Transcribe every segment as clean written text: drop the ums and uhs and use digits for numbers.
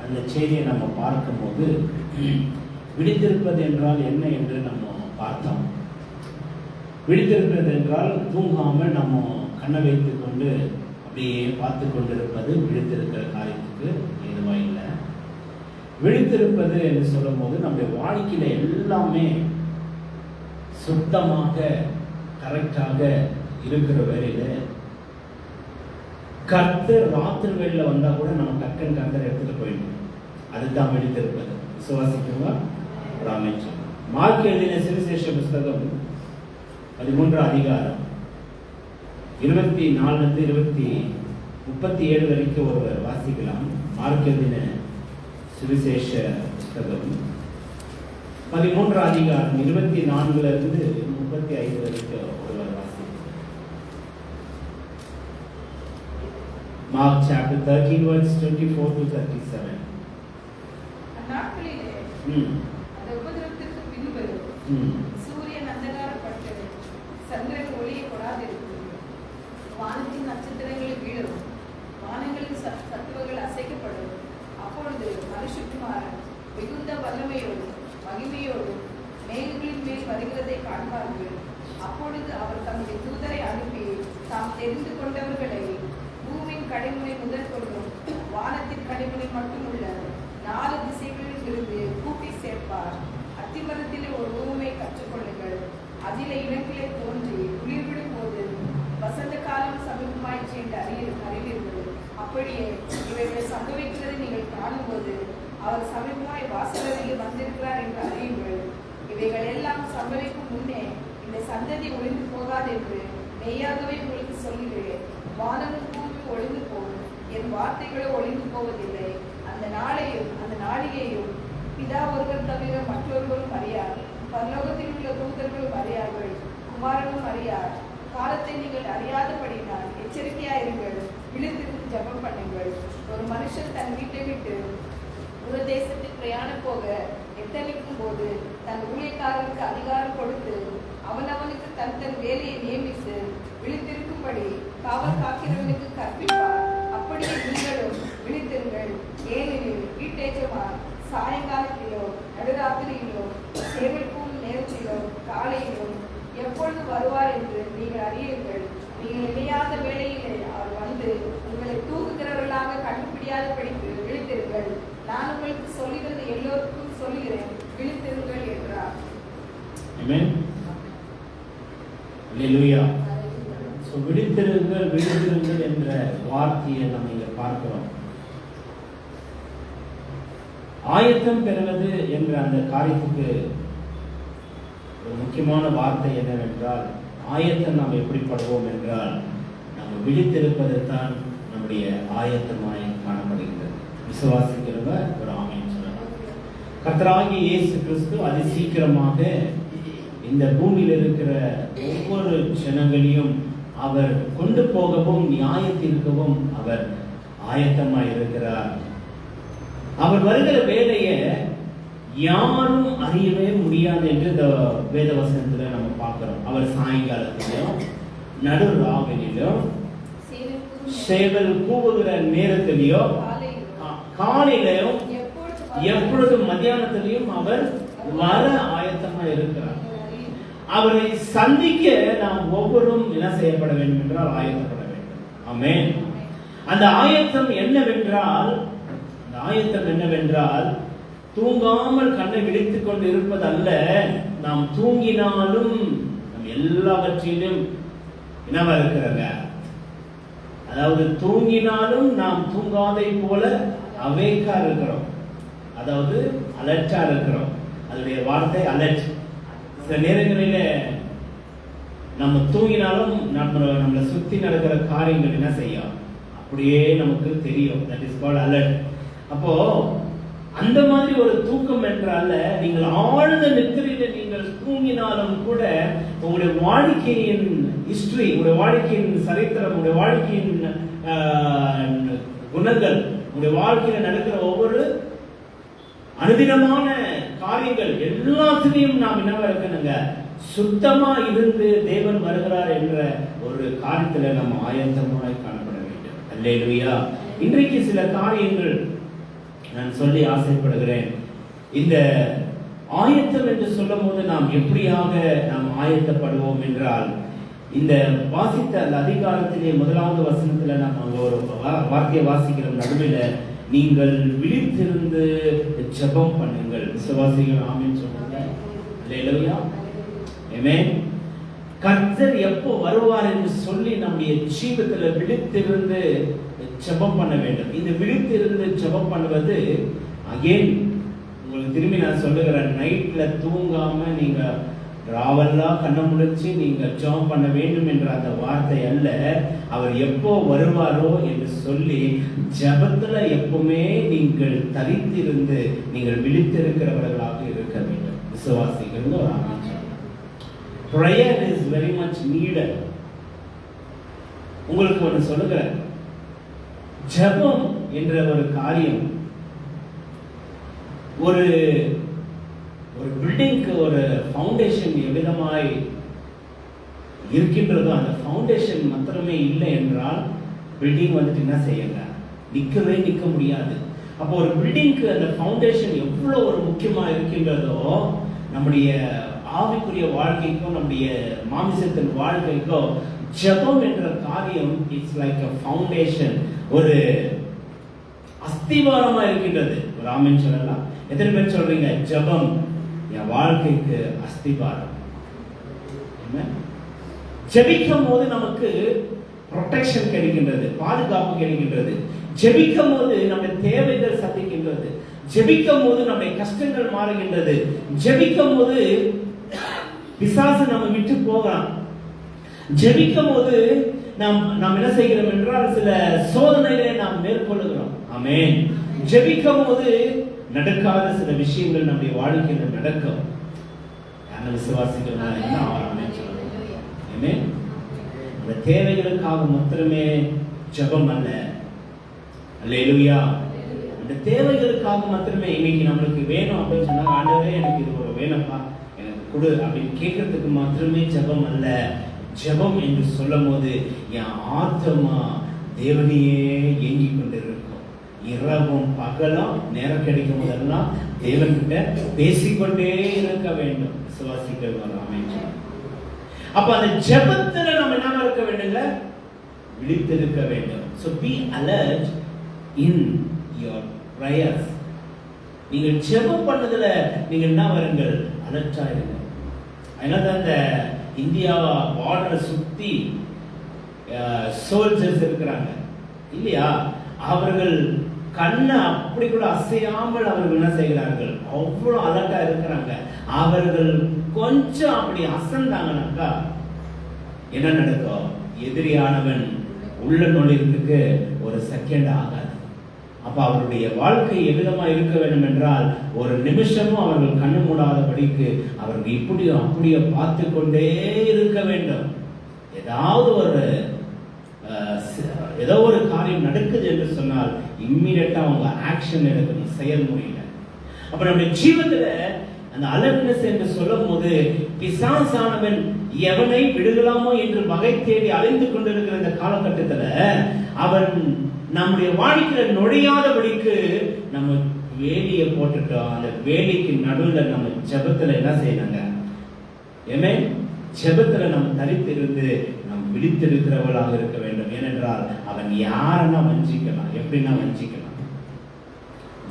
அந்த செய்தியை நம்ம பார்க்கும்போது விழித்திருப்பது என்றால் என்ன என்று நம்ம பார்த்தோம். விழித்திருப்பது என்றால் தூங்காமல் நம்ம கண்ணை வைத்துக் கொண்டு அப்படியே பார்த்து கொண்டிருப்பது விழித்திருக்கிற காரியத்துக்கு எதுவாக இல்லை. விழித்திருப்பது என்று சொல்லும் போது நம்முடைய வாழ்க்கையில எல்லாமே சுத்தமாக கரெக்டாக இருக்கிற வேலையில கர்த்தர் ராத்திரி வேளையில வந்தா கூட நம்ம டக்குன்னு கர்த்தர் எடுத்துட்டு போயிடணும். அதுதான் விழித்திருப்பது. விசுவாசிக்கிறவா ராமேஸ்வரம். மார்க் எழுதின சுவிசேஷ புஸ்தகம் 13 அதிகாரம் 24 37 வரைக்கும் ஒருவர் வாசிக்கலாம். மார்க் எழுதின சுவிசேஷ புஸ்தகம் 13 அதிகாரம் 24 இருந்து 35 வரைக்கும் ஒருவர் வாசிக்கலாம். Mark chapter 13 verse 24 to 37. அந்நாட்களிலே அந்த உபதிரவத்திற்கு பின்பு சூரியன் அந்தகாரப்பட்டது, சந்திரன் ஒளியை கொடாதிருக்கிறது, வானத்தின் நட்சத்திரங்கள் வீழும், வானங்களின் சத்துவங்கள் அசைக்கப்படும். அப்பொழுது மனுஷகுமாரன் மிகுந்த வல்லமையோடும் மகிமையோடும் மேகங்களின் மேல் வருகிறதை காண்பார்கள். அப்பொழுது அவர் தம்முடைய தூதரை அனுப்பி தாம் தெரிந்து கொண்டவர்களை பூமியின் கடைமுனை முதல் கொண்டும் வானத்தின் கடைமுனை மட்டுமுள்ள 4 திசைகளில் இருந்து கூட்டி சேர்ப்பார். அத்திமரத்திலே ஒரு ஊமை கற்றுக்கொள்ளுங்கள். அதிலே இனங்களே தோன்றி குளிர்விடும் போது வசந்த காலம் சமீபமாயிற்று என்று அறிவீர்கள். அப்படியே இவைகள் சம்பவிக்கிறதை நீங்கள் காணும்போது அவர் சமீபமாய் வாசலருகே வந்திருக்கிறார் என்று அறியுங்கள். இவைகள் எல்லாம் சம்பவிக்கும் முன்னே இந்த சந்ததி ஒளிந்து போகாது என்று மெய்யாகவே உங்களுக்கு சொல்கிறேன். வானமும் பூமி ஒளிந்து போகும், என் வார்த்தைகளோ ஒளிந்து போவதில்லை. அந்த நாளையும் அந்த நாளிகையும் பிதா ஒருவர் தவிர மற்றொருவரும் அறியார், பரலோகத்தில் உள்ள தூதர்களும் அறியார்கள், குமாரனும் அறியார். காலத்தை நீங்கள் அறியாதபடினால் எச்சரிக்கையாயிருங்கள், விழித்திருந்து ஜெபம் பண்ணுங்கள். ஒரு மனுஷன் தன் வீட்டை விட்டு ஒரு தேசத்தில் பிரயாணம் போக எத்தனிக்கும் போது தன் ஊழியக்காரருக்கு அதிகாரம் கொடுத்து அவனவனுக்கு தன் தன் வேலையை நியமித்து விழித்திருக்கும்படி காவல் காக்கிறவனுக்கு கற்பிப்பார். அப்படியே நீங்களும் விழித்திருங்கள். ஏனெனில் வீட்டேஜமான் சாயங்காலத்திலோ நடுராத்திரியிலோ சேவைக்கும் நேரத்திலோ காலையிலோ எப்பொழுது வருவார் என்று நீங்கள் அறியுங்கள். நீங்கள் இணையாத வேளையிலே அவர் வந்து உங்களை தூக்குகிறவர்களாக கண்டுபிடியாத படித்து விழித்திருங்கள். நான் உங்களுக்கு சொல்லுகிறது எல்லோருக்கும் சொல்லுகிறேன், விழித்திருங்கள் என்றார். விழித்திருங்கள் விழித்திருங்கள் என்ற வார்த்தையை நம்ம இங்க பார்க்கிறோம். ஆயத்தம் பெறுவது என்ற அந்த காரியத்துக்கு ஒரு முக்கியமான வார்த்தை என்னவென்றால், ஆயத்தம் நாம் எப்படிப்படுவோம் என்றால் நம்ம விழித்திருப்பது தான் நம்முடைய ஆயத்தமாய் காணப்படுகிறது. விசுவாசிக்கிறவ ஒரு ஆமென் சொல்லலாம். கர்த்தராகிய இயேசு கிறிஸ்து அதி சீக்கிரமாக இந்த பூமியில் இருக்கிற ஒவ்வொரு ஜனங்களையும் அவர் கொண்டு போகவும் நியாயத்திற்கவும் அவர் ஆயத்தமாய் இருக்கிறார். அவர் வருகிற வேலையை யாரும் அறியவே முடியாது என்று இந்த வேதவசனத்துல நம்ம பார்க்கிறோம். அவர் சாயங்காலத்திலும் நடு ராவிலும் சேவல் கூவுகிற நேரத்திலேயோ காலையிலும் எப்பொழுதும் மத்தியானத்திலையும் அவர் வர ஆயத்தமா இருக்கிறார். அவரை சந்திக்க நாம் ஒவ்வொருவரும் என்ன செய்யப்பட வேண்டும் என்றால் ஆயத்தப்பட வேண்டும். ஆமென். அந்த ஆயத்தம் என்னவென்றால் தூங்காமல் கண்ணை விழித்துக் கொண்டு இருப்பது அல்ல. நாம் தூங்கினாலும் நம் எல்லாவற்றிலும் என்னவா இருக்கிறாங்க, அதாவது தூங்கினாலும் நாம் தூங்காதை போல அவேக்கா இருக்கிறோம், அதாவது அலர்ட்டா இருக்கிறோம். அதனுடைய வார்த்தை அலர்ட். சில நேரங்களில நம்ம தூங்கினாலும் நம்மளை சுத்தி நடக்கிற காரியங்கள் என்ன செய்யும் அப்படியே நமக்கு தெரியும். That is called alert. அப்போ அந்த மாதிரி ஒரு தூக்கம் என்றால நீங்கள் ஆழ்ந்த நித்திரையில நீங்கள் தூங்கினாலும் கூட உங்களுடைய வாழ்க்கையின் ஹிஸ்டரி, உங்களுடைய வாழ்க்கையின் சரித்திரம், உங்களுடைய வாழ்க்கையின் குணங்கள், உங்களுடைய வாழ்க்கையில நடக்கிற ஒவ்வொரு அனுதினமான காரியங்கள் எல்லாத்திலையும் நாம் என்னவா இருக்கணுங்க, சுத்தமா இருந்து தேவன் வருகிறார் என்ற ஒரு காரியத்துல நம்ம ஆயத்தமாய் காணப்பட வேண்டும். அல்லேலூயா. இன்றைக்கு சில காரியங்கள் நான் சொல்லி ஆசைப்படுகிறேன். இந்த ஆயத்தம் என்று சொல்லும் போது நாம் எப்படியாக நாம் ஆயத்தப்படுவோம் என்றால், இந்த வாசித்த அந்த அதிகாரத்திலே முதலாவது வசனத்துல நாம் அங்க ஒரு வார்த்தையை வாசிக்கிறோம். நடுவில் நீங்கள் விழித்திருந்து ஜெபம் பண்ணுங்கள். விசுவாசிகள் ஆமென் சொல்லுங்க. அல்லேலூயா. ஆமென். கர்த்தர் எப்போ வருவார் என்று சொல்லி நம்முடைய ஜீவிதத்துல விழித்திருந்து ஜெபம் பண்ண வேண்டும். இந்த விழித்திருந்து ஜெபம் பண்ணுவது அகைன் உங்களுக்கு திரும்பி நான் சொல்லுகிறேன், நைட்ல தூங்காம நீங்க ராவெல்லாம் கண்ண முழிச்சு நீங்க ஜெபம் பண்ண வேண்டும் என்ற அந்த வார்த்தை அல்ல. அவர் எப்போ வருவாரோ என்று சொல்லி ஜெபத்துல எப்பவுமே நீங்கள் தரித்திருந்து நீங்கள் விழித்திருக்கிறவர்களாக இருக்க வேண்டும். விசுவாசிகள் ஒரு அமைச்சர். Prayer is very much needed. உங்களுக்கு ஒன்று சொல்லுகிறேன், ஜெபம் என்ற ஒரு காரியம் ஒரு பில்டிங்க்கு ஒரு ஃபவுண்டேஷன் எவ்விதமாய் இருக்கின்றதோ அந்த ஃபவுண்டேஷன் மாத்திரமே இல்லை என்றால் பில்டிங் வந்துட்டு என்ன செய்யுங்க, நிற்க முடியாது. அப்போ ஒரு பில்டிங்க்கு அந்த ஃபவுண்டேஷன் எவ்வளோ ஒரு முக்கியமாக இருக்கின்றதோ நம்முடைய ஆவிக்குரிய வாழ்க்கைக்கும் நம்முடைய மாமிசத்தின் வாழ்க்கைக்கும் ஜெபம் என்ற காரியம் இட்ஸ் லைக் a ஃபவுண்டேஷன், ஒரு அஸ்திவாரமா இருக்கின்றது. ஒரு ஆமென் சொல்லலாம். எத்தனை பேர் சொல்றீங்க ஜெபம் என் வாழ்க்கைக்கு அஸ்திவாரம்? ஜெபிக்கும் போது நமக்கு ப்ரொடெக்ஷன் கிடைக்கின்றது, பாதுகாப்பு கிடைக்கின்றது. ஜெபிக்கும் போது நம்முடைய தேவைகள் சந்திக்கின்றது. ஜெபிக்கும் போது நம்முடைய கஷ்டங்கள் மாறுகின்றது. ஜெபிக்கும் போது பிசாசு நம்ம விட்டு போகலாம். ஜெபிக்கும் போது நாம் என்ன செய்கிறோம் என்றால் சில சோதனைகளை நாம் மேற்கொள்ளுகிறோம். ஆமென். ஜெபிக்கும் போது நடக்காத சில விஷயங்கள் நம்முடைய வாழ்க்கையில் நடக்கும். அந்த விசுவாசிகள் என்ன ஆரம்பிச்சு அந்த தேவைகளுக்காக மாத்திரமே ஜெபம் அல்ல. அல்லேலூயா. அந்த தேவைகளுக்காக மாத்திரமே இன்னைக்கு நம்மளுக்கு வேணும் அப்படின்னு சொன்னா, ஆண்டவரே எனக்கு இது ஒரு வேணும்ப்பா எனக்கு கொடு அப்படின்னு கேட்கறதுக்கு மாத்திரமே ஜெபம் அல்ல. ஜெபம் என்று சொல்லும் போது என் ஆத்மா தேவனையே ஏங்கி கொண்டிருக்கும். இரவும் பகலும் நேரம் கிடைக்கும் போதெல்லாம் தேவன்கிட்ட பேசிக்கொண்டே இருக்க வேண்டும். விசுவாசிகள் அமைச்சு. அப்ப அந்த ஜெபத்துல நம்ம என்ன இருக்க வேண்டுங்க, விழித்திருக்க வேண்டும். So be alert in your prayers. நீங்கள் ஜெபம் பண்ணதுல நீங்க என்ன வருங்கள், அலர்ட்டா இருங்க. அதனால அந்த இந்தியா பார்டரை சுத்தி சோல்ஜர்ஸ் இருக்கிறாங்க இல்லையா, அவர்கள் கண்ணை அப்படி கூட அசையாமல் அவர்கள் என்ன செய்கிறார்கள், அவ்வளவு அலர்ட்டா இருக்கிறாங்க. அவர்கள் கொஞ்சம் அப்படி அசந்தாங்கனாக்கா என்ன நடக்கும், எதிரியானவன் உள்ள நுழைறதுக்கு ஒரு செகண்ட் ஆகாது. அப்ப அவருடைய வாழ்க்கை எவ்விதமா இருக்க வேண்டும் என்றால், ஒரு நிமிஷமும் அவர்கள் கண்ணு மூடாதபடிக்கு அவர்கள் இப்படியும் அப்படியே பார்த்து கொண்டே இருக்க வேண்டும். ஏதோ ஒரு காரியம் நடக்குது என்று சொன்னால் இம்மிடியட்டா அவங்க ஆக்ஷன் எடுக்கணும், செயல்முறையில. அப்ப நம்முடைய ஜீவத்துல அந்த அலர்ட்னஸ் என்று சொல்லும் போது, பிசாசானவன் எவனை விடுகலாமோ என்று வகை தேடி அலைந்து கொண்டிருக்கிற இந்த காலகட்டத்துல அவன் நம்முடைய வாழ்க்கையில நுழையாதபடிக்கு நம்ம வேலியை போட்டுட்டோம். அந்த வேலிக்கு நடுவில் நம்ம ஜெபத்துல என்ன செய்யணுங்க, ஜெபத்துல நம்ம தரித்திருந்து நாம் விழித்திருக்கிறவளாக இருக்க வேண்டும். ஏனென்றால் அவன் யாரன்னா வஞ்சிக்கலாம், எப்படின்னா வஞ்சிக்கலாம்.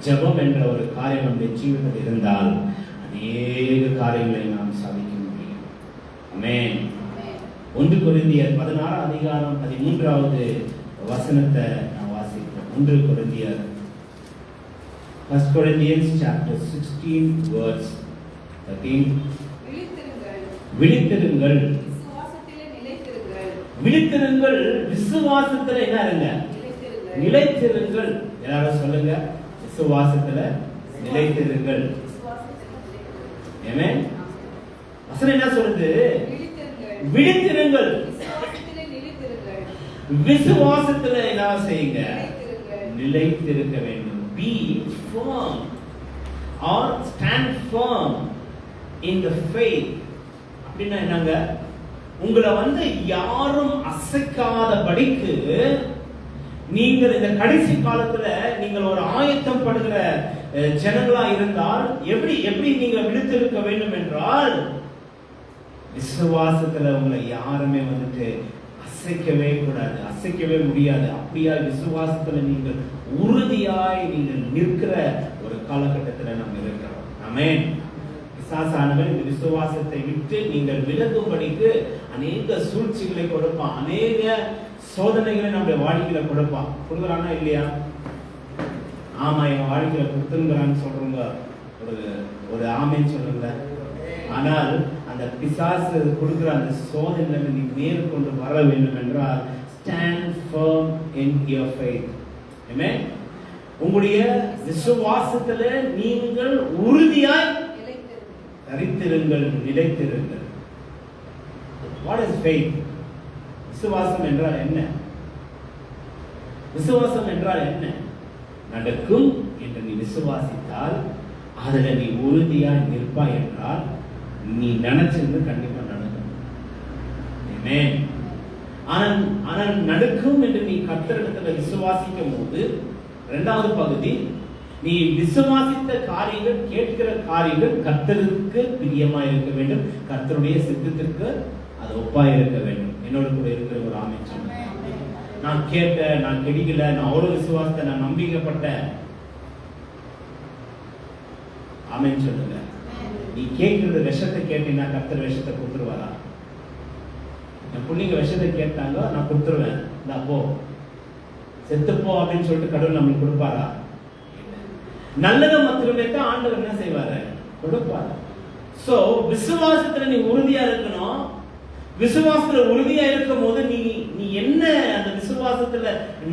ஜெபம் என்ற ஒரு காரியம் நம்முடைய ஜீவிதத்தில் இருந்தால் அநேக காரியங்களை நாம் சாதிக்க முடியும். ஆமென். 1 கொரிந்தியர் 16 அதிகாரம் 13வது வசனத்தை நான் வாசிப்போம். 1 கொரிந்தியர் 1 Corinthians chapter 16 verse 13. விழித்திருங்கள், விழித்திருங்கள், விசுவாசத்துல என்ன இருங்க, நிலைத்திருங்கள். எல்லாரும் சொல்லுங்க, விசுவாசத்துல நிலைத்திருங்கள். ஆமென். வசனம் என்ன சொல்லுது, விழித்திருங்கள், விசுவாசத்துல என்ன செய்யுங்க, நிலைத்திருக்க வேண்டும். Be firm or stand firm in the faith. அப்படின்னா என்னங்க, உங்களை யாரும் அசைக்காதபடிக்கு நீங்கள் இந்த கடைசி காலத்துல நீங்கள் ஒரு ஆயத்தம் படுகிற ஜனங்களா இருந்தால் எப்படி நீங்க விடுத்திருக்க வேண்டும் என்றால், விசுவாசத்துல உங்களை யாருமே அசைக்கவே கூடாது, அசைக்கவே முடியாது. அப்படியா விசுவாசத்துல நீங்கள் உறுதியாய் நீங்கள் நிற்கிற ஒரு காலகட்டத்தில் நம்ம இருக்கிறோம். ஆமென். பிசாசானவன் இந்த விசுவாசத்தை விட்டு நீங்கள் விலகும்படிக்கு அநேக சூழ்ச்சிகளை கொடுப்பான், அநேக சோதனைகளை நம்முடைய வாழ்க்கையில கொடுக்குறானா இல்லையா? ஆமா, என் வாழ்க்கையில கொடுத்துங்கிறான்னு சொல்றவங்க ஒரு ஆமைன்னு சொல்லுங்க. ஆனால் அந்த பிசாசு கொடுக்கிற அந்த சோதனை நீ மேற்கொண்டு வர வேண்டும் என்றால் stand firm in your faith. ஆமென். உங்களுடைய விசுவாசத்துல நீங்கள் உறுதியாய் நிலைத்திருங்கள். What is faith? விசுவாசம் என்றால் என்ன? விசுவாசம் என்றால் என்ன? நடக்கும் என்று நீ விசுவாசித்தால் அதுல நீ உறுதியாய் நிற்பாய் என்றால் நீ நினைச்சிருந்து கண்டிப்பா நடக்கும். ஆமென். ஆனால் நடக்கும் என்று நீ கர்த்தரிடத்துல விசுவாசிக்கும் போது, இரண்டாவது பகுதி, நீ விசுவாசித்த காரியங்கள், கேட்கிற காரியங்கள் கர்த்தருக்கு பிரியமா இருக்க வேண்டும், கர்த்தருடைய சித்தத்திற்கு அது ஒப்பா இருக்க வேண்டும். என்னோட கூட இருக்கிற ஒரு ஆமென் சொல்லுங்க. நான் கேட்டேன், நான் கெடிக்கல, நான் அவ்வளவு விசுவாசத்தை, நான் நம்பிக்கைப்பட்டேன். ஆமென் சொல்லுங்க. நீ கேட்கிறது விஷத்தை கேட்டீங்கன்னா கர்த்தர் விஷத்தை கொடுத்துருவாரா? என் பிள்ளைங்க விஷத்தை கேட்டாங்க, நான் கொடுத்துருவேன், நான் போ செத்துப்போ அப்படின்னு சொல்லிட்டு கடவுள் நம்மளுக்கு கொடுப்பாரா? நல்லதை மாத்திரமே தான் ஆண்டவர் என்ன செய்வாரு? கொடுப்பாரு. சோ விசுவாசத்துல நீ உறுதியா இருக்கணும். விசுவாசத்துல உறுதியா இருக்கும் போது நீ என்ன அந்த விசுவாசத்துல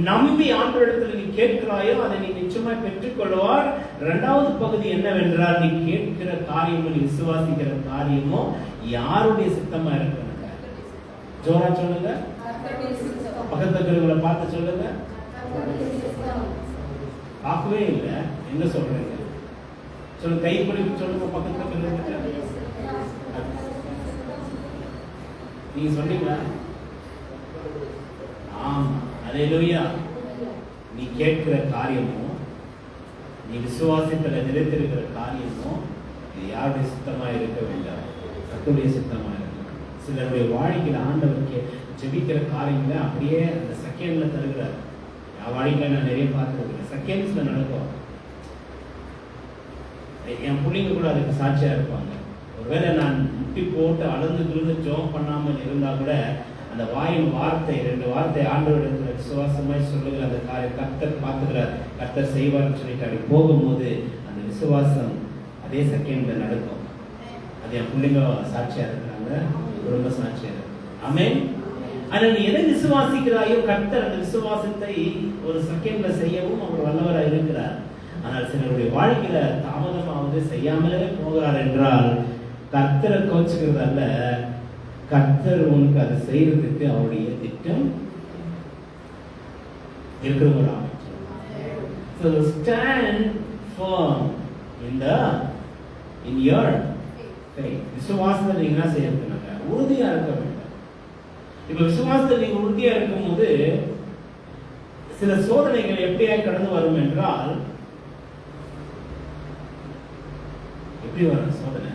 நம்பி ஆண்டவரிடத்துல நீ கேட்கிறாயோ அதை நீ நிச்சயமா பெற்றுக்கொள்வார். இரண்டாவது பகுதி என்னவென்றால், நீ கேட்கிற காரியமோ நீ விசுவாசிக்கிற காரியமோ யாருடைய சித்தமா இருக்கணும்? ஜோரா சொல்லுங்க. பக்கத்துல பார்த்து சொல்லுங்க. பார்க்கவே இல்லை, என்ன சொல்றீங்க? சொல்லுங்க, கை பிடிக்க சொல்லுங்க. பக்கத்துல நீங்க சொன்னீங்களா? ஆமா, அல்லேலூயா. நீ கேட்கிற காரியமோ நீ விசுவாசத்துல நிலைத்திருக்கிற காரியமோ இது யாருடைய சித்தமா இருக்க வேண்டாம், கர்த்தருடைய சித்தமா இருக்கு. சிலருடைய வாழ்க்கையில ஆண்டவருக்கு ஜெபிக்கிற காரியங்களை அப்படியே அந்த செகண்ட்ல தருகிறார். என் வாழ்க்கையில நான் நிறைய பார்த்துருக்கேன், செகண்ட்ஸ்ல நடக்கும். என் பிள்ளைங்க கூட அதுக்கு சாட்சியா இருப்பாங்க. ஒருவேளை நான் முட்டி போட்டு அளந்து ஜெபம் பண்ணாமல் இருந்தா கூட அந்த வாயின் வார்த்தை, 2 வார்த்தை ஆண்டவரிடத்துல விசுவாசமாய் சொல்லுகிற அந்த காரியம் கர்த்தர் பார்த்துக்கிறார், கர்த்தர் செய்வார்னு சொல்லிட்டு அப்படி போகும்போது அந்த விசுவாசம் அதே செகண்ட்ல நடக்கும். அது என் பிள்ளைங்க சாட்சியா இருக்கிறாங்க, ரொம்ப சாட்சியா இருக்கு. ஆமென். ஆனா நீ எதை விசுவாசிக்கிறாயோ கர்த்தர் அந்த விசுவாசத்தை ஒரு செகண்ட்ல செய்யவும் அவர் வல்லவராக இருக்கிறார். ஆனால் சிலருடைய வாழ்க்கையில தாமதமாவது செய்யாமலே போகிறார் என்றால் கர்த்தரை கோச்சுக்கிறது அல்ல, கர்த்தர் உனக்கு அதை செய்யறதுக்கு அவருடைய திட்டம் இருக்கிறவங்களா. So stand firm in your faith. விசுவாசத்தை நீங்க என்ன செய்யறதுனாங்க உறுதியா இருக்க வேண்டும். இப்ப விசுவாசத்தை நீங்க உறுதியா இருக்கும் போது சில சோதனைகள் எப்படியா கடந்து வரும் என்றால், எப்படி வரும் சோதனை?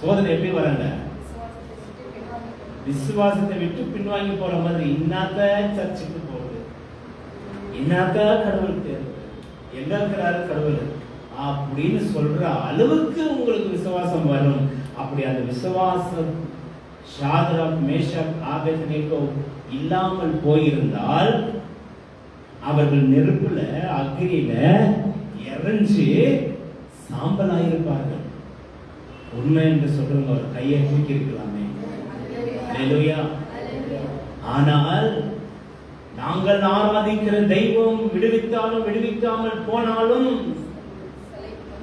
சோதனை எப்படி வராங்க? விசுவாசத்தை விட்டு பின்வாங்கி போற மாதிரி. இன்னாத்த சர்ச்சுக்கு போகுது, இன்னாத்த கடவுளுக்கு, எங்க இருக்கிறாரு கடவுள் அப்படின்னு சொல்ற அளவுக்கு உங்களுக்கு விசுவாசம் வரும். அப்படி அந்த விசுவாசம் ஷாத்ராக், மேஷாக், ஆபேத்நேகோ இல்லாமல் போயிருந்தால் அவர்கள் நெருப்புல அக்னியில எரிஞ்சு சாம்பலாயிருப்பார்கள். உண்மை என்று சொல்றவங்க ஒரு கையை தூக்கி இருக்கலாமே. அல்லேலூயா. ஆனால் நாங்கள் ஆராதிக்கிற தெய்வம் விடுவித்தாலும் விடுவிக்காமல் போனாலும்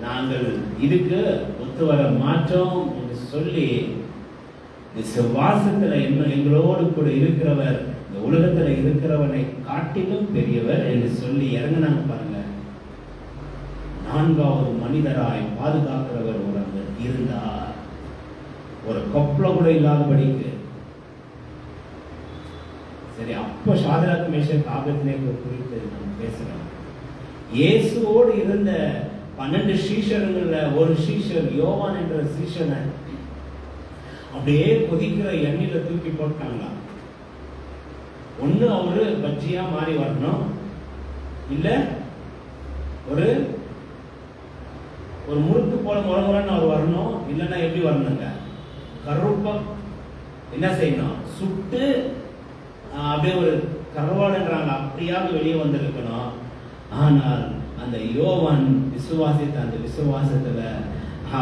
நாங்கள் இதுக்கு ஒத்து வர மாட்டோம் என்று சொல்லி விசுவாசத்துல எங்களோடு கூட இருக்கிறவர் இந்த உலகத்துல இருக்கிறவனை காட்டிலும் பெரியவர் என்று சொல்லி இறங்கினாங்க பாருங்க. 4வது மனிதராய் பாதுகாக்கிறவர் ஒரு இருந்தார். ஒரு கொப்பளம் கூட இல்லாதபடிக்கு சரி, அப்போ சாத்ராக் மேஷாக் ஆபேத்நேகோ குறித்து நம்ம பேசுறோம். இயேசுவோடு இருந்த 12 சீஷர்கள்ல ஒரு சீஷர் யோவான் என்ற சீஷனை அப்படியே கொதிக்கிற எண்ணெயில தூக்கி போட்டாங்களா. ஒண்ணு அவரு பஜ்ஜியா மாறி வரணும், இல்ல ஒரு ஒரு முறுக்கு போல முறமுறன்னு அவர் வரணும், இல்லைன்னா எப்படி வரணுங்க, கருப்பா என்ன செய்யணும், சுட்டு அப்படியே ஒரு கருவாடுன்றாங்க அப்படியாவது வெளியே வந்திருக்கணும். ஆனால் அந்த யோவான் விசுவாசித்த அந்த விசுவாசத்துல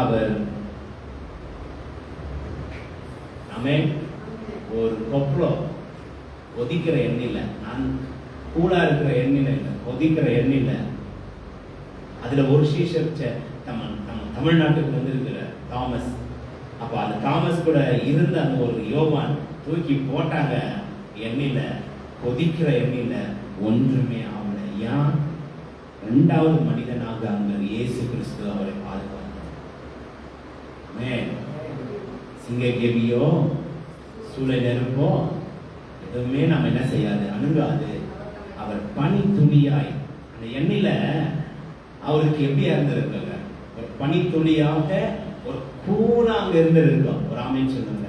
அவர் ஒரு கொப்பளம் கொதிக்கிற எண்ணெயில, நான் கூலா இருக்கிற எண்ணெயில இல்லை, கொதிக்கிற எண்ணெயில அதுல ஒரு சீஷர் தமிழ்நாட்டுக்கு வந்திருக்கிற தாமஸ். அப்ப அந்த தாமஸ் கூட இருந்த அந்த ஒரு யோவான் தூக்கி போட்டாங்க எண்ணெயில, கொதிக்கிற எண்ணெயில. ஒன்றுமே ஆகல. ஏன்? இரண்டாவது மனிதனாக அங்க இயேசு கிறிஸ்து அவரை பாதுகாத்தார். சிங்க கெபியோ சூளை நெருப்போ எதுவுமே நம்ம என்ன செய்யாது, அணுகாது. அவர் பனி துளியாய் அந்த எண்ணெயில அவருக்கு எப்படியா இருந்திருக்காங்க, ஒரு பனி துளியாக ஒரு கூலா அங்க இருந்திருக்கோம். ஒரு ஆமென் சொல்லுங்க.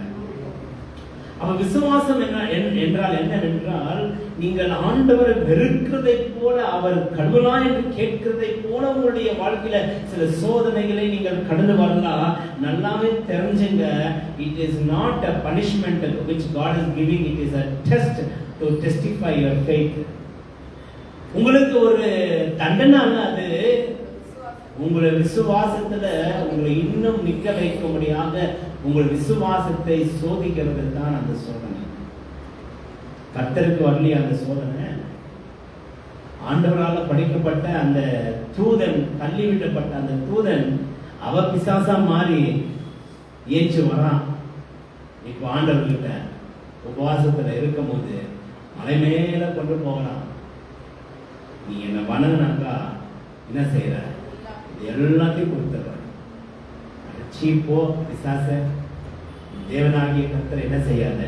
அவ விசுவாசம் என்றால் என்னவென்றால், நீங்கள் ஆண்டவரை வெறுக்கிறதை போல, அவர் கடவுளா என்று கேட்கிறதை போல உங்களுடைய வாழ்க்கையில சில சோதனைகளை நீங்கள் கடந்து வரலாம். நல்லாவே தெரிஞ்சுங்க, it is not a punishment which God is giving, it is a test to testify your faith. உங்களுக்கு ஒரு தண்டனை அல்ல, அது உங்களுடைய விசுவாசத்துல உங்களை இன்னும் நிக்க வைக்க முடியாத உங்கள் விசுவாசத்தை சோதிக்கிறது தான் அந்த சோதனை. கர்த்தருக்கு வரலையா அந்த சோதனை? ஆண்டவரால் படிக்கப்பட்ட அந்த தூதன், தள்ளிவிடப்பட்ட அந்த தூதன், அவ பிசாசா மாறி ஏச்சு வரான். இப்ப ஆண்டவர்கிட்ட உபவாசத்துல இருக்கும் போது மலை மேல கொண்டு போகலாம். நீ என்ன வணங்கினாக்கா என்ன செய்யற, இது எல்லாத்தையும் கொடுத்துற. சீப்போ பிசாச, தேவனாகிய கர்த்தர் என்ன செய்யாத,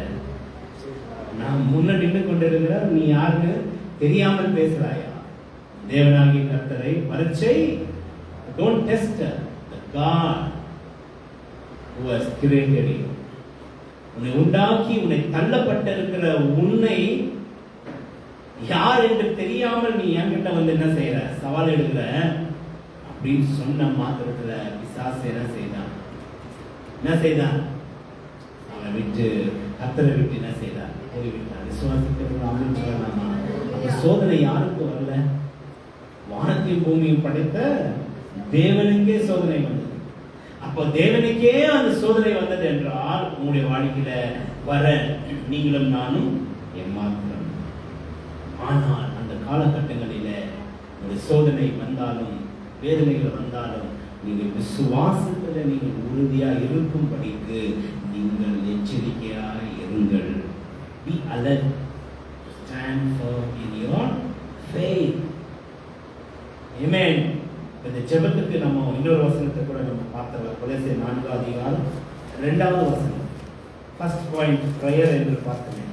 நான் முன்ன நின்று கொண்டிருக்கிற நீ யாருன்னு தெரியாமல் பேசுறாயா? தேவனாகிய கர்த்தரை பரீட்சை. Don't test the God who has created you. உன்னை உண்டாக்கி உன்னை தள்ளப்பட்டிருக்கிற உன்னை யார் என்று தெரியாமல் நீ என்கிட்ட வந்து என்ன செய்யற, சவால் எடுக்கிற அப்படின்னு சொன்ன மாத்திரத்துல பிசாசு என்ன செய்தான்? அவனை விட்டு, கர்த்தரை விட்டு என்ன செய்தான்? போய்விட்டான். விசுவாசிக்கிறவங்க அப்படின்னு சொல்லலாமா? அந்த சோதனை யாருக்கு வரல? வானத்தையும் பூமியும் படைத்த தேவனுக்கே சோதனை வந்தது. அப்போ தேவனுக்கே அந்த சோதனை வந்தது என்றால் உங்களுடைய வாழ்க்கையில வர நீங்களும் நானும் ஏமாத்திரம். ஆனால் அந்த காலகட்டங்களில ஒரு சோதனை வந்தாலும் வேதனைகள் வந்தாலும் நீங்கள் விசுவாசத்துல நீங்கள் உறுதியா இருக்கும்படிக்கு நீங்கள் எச்சரிக்கையாக இருங்கள். Be alert, stand firm in your faith. Amen. இந்த ஜெபத்துக்கு நம்ம இன்னொரு வசனத்தை கூட நம்ம பார்த்தோம். கொலோசியர் 4:2 வசனம். ஃபர்ஸ்ட் பாயிண்ட் பிரேயர் என்று பார்த்தோம்.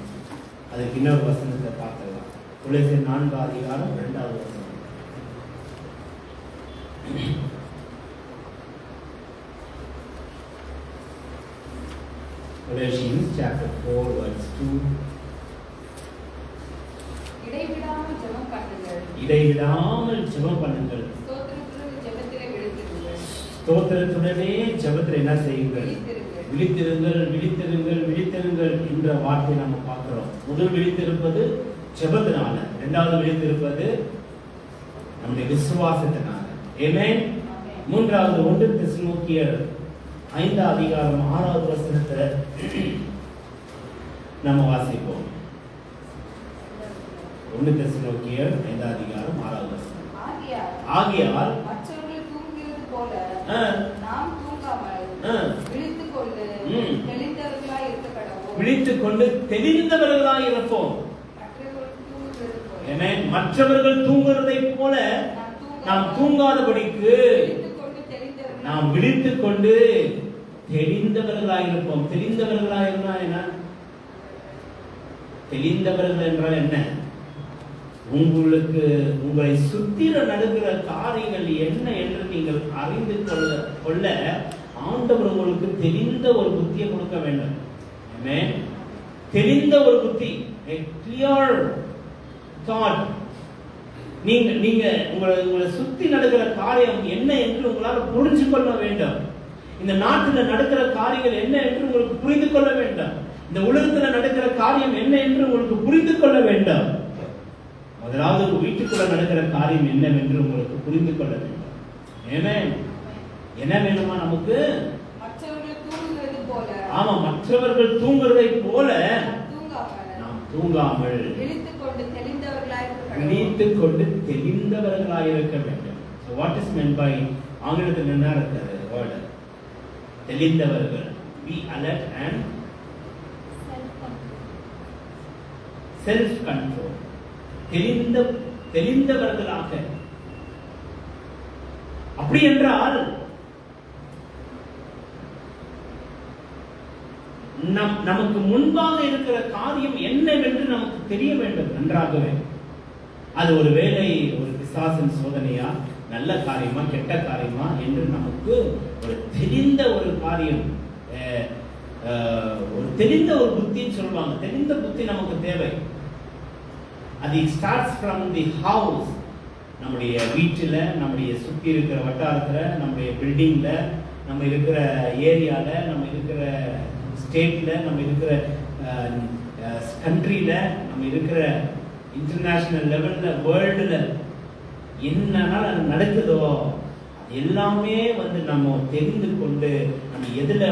அதுக்கு இன்னொரு வசனத்தை பார்த்தோம். கொலோசியர் 4:2 வசனம். Colossians chapter 4 verse 2. இடைவிடாமல் ஜெபம் பண்ணுங்கள். இடைவிடாமல் ஜெபம் பண்ணுங்கள். ஸ்தோத்திரத்துடனே ஜெபத்தில் என்ன செய்யுங்கள்? விழித்திருங்கள், விழித்திருங்கள், விழித்திருங்கள் என்ற வார்த்தை நம்ம பார்க்கிறோம். முதல் விழித்திருப்பது ஜெபத்தினால, இரண்டாவது விழித்திருப்பது நம்முடைய விசுவாசத்தினால. ஆமென். மூன்றாவது 1 தெசலோனிக்கேயர் 5:6 வசனத்தை நம்ம வாசிப்போம். 1 தெசலோனிக்கேயர் 5:6 வசனம். ஆகையால் மற்றவர்கள் தூங்குகிறது போல நாம் தூங்காமல் விழித்துக் கொண்டு தெளிந்தவர்களாய் இருப்போம். மற்றவர்கள் தூங்குறதை போல நாம் தூங்காதபடிக்கு நாம் விழித்துக் கொண்டு தெளிந்தவர்களாய் இருப்போம். தெளிந்தவர்களாய் இருந்தா என்ன? தெளிந்தவர்கள் என்றால் என்ன? உங்களுக்கு உங்களை சுத்திர நடக்கிற காரியங்கள் என்ன என்று நீங்கள் அறிந்து கொள்ள ஆண்டவர் உங்களுக்கு தெளிந்த ஒரு புத்தியை கொடுக்க வேண்டும். ஆமென். தெளிந்த ஒரு புத்தி, a clear thought. நீங்க உங்களை சுத்தி நடக்கிற காரியம் என்ன என்று உங்களால் புரிஞ்சு கொள்ள வேண்டும். இந்த நாட்டில் நடக்கிற காரியங்கள் என்ன என்று உங்களுக்கு புரிந்து கொள்ள வேண்டும். இந்த உலகத்தில் நடக்கிற காரியம் என்ன என்று உங்களுக்கு புரிந்து கொள்ள வேண்டும். முதலாவது உங்க வீட்டுக்குள்ள நடக்கிற காரியம் என்னவென்று உங்களுக்கு புரிந்து கொள்ள வேண்டும். ஆமென். என்ன வேணுமா நமக்கு? மற்றவர்கள் தூங்குகிறது போல, ஆமா, மற்றவர்கள் தூங்குறதை போல நாம் தூங்காமல் விழித்துக்கொண்டு தெளிந்தவர்களாய் இருக்க வேண்டும். So what is meant by, ஆங்கிலத்தில் என்ன இருக்கிறது word? தெளிந்தவர்கள். Be alert and self control. தெளிந்தவர்களாக. அப்படி என்றால் நமக்கு முன்பாக இருக்கிற காரியம் என்னவென்று நமக்கு தெரிய வேண்டும் நன்றாகவே. அது ஒரு வேளை ஒரு பிசாசின் சோதனையா, நல்ல காரியமா, கெட்ட காரியமா என்று நமக்கு ஒரு தெளிந்த ஒரு காரியம், ஒரு தெளிந்த ஒரு புத்தின்னு சொல்லுவாங்க. தெளிந்த புத்தி நமக்கு தேவை. அது ஸ்டார்ட்ஸ் ஃப்ரம் தி ஹவுஸ். நம்முடைய வீட்டில், நம்முடைய சுற்றி இருக்கிற வட்டாரத்தில், நம்முடைய பில்டிங்கில், நம்ம இருக்கிற ஏரியாவில், நம்ம இருக்கிற ஸ்டேட்டில், நம்ம இருக்கிற கண்ட்ரியில், நம்ம இருக்கிற இன்டர்நேஷ்னல் லெவலில், வேர்ல்டில் என்னன்னாலும் நடக்குதோ எல்லாமே நம்ம தெரிந்து கொண்டு நம்ம எதில்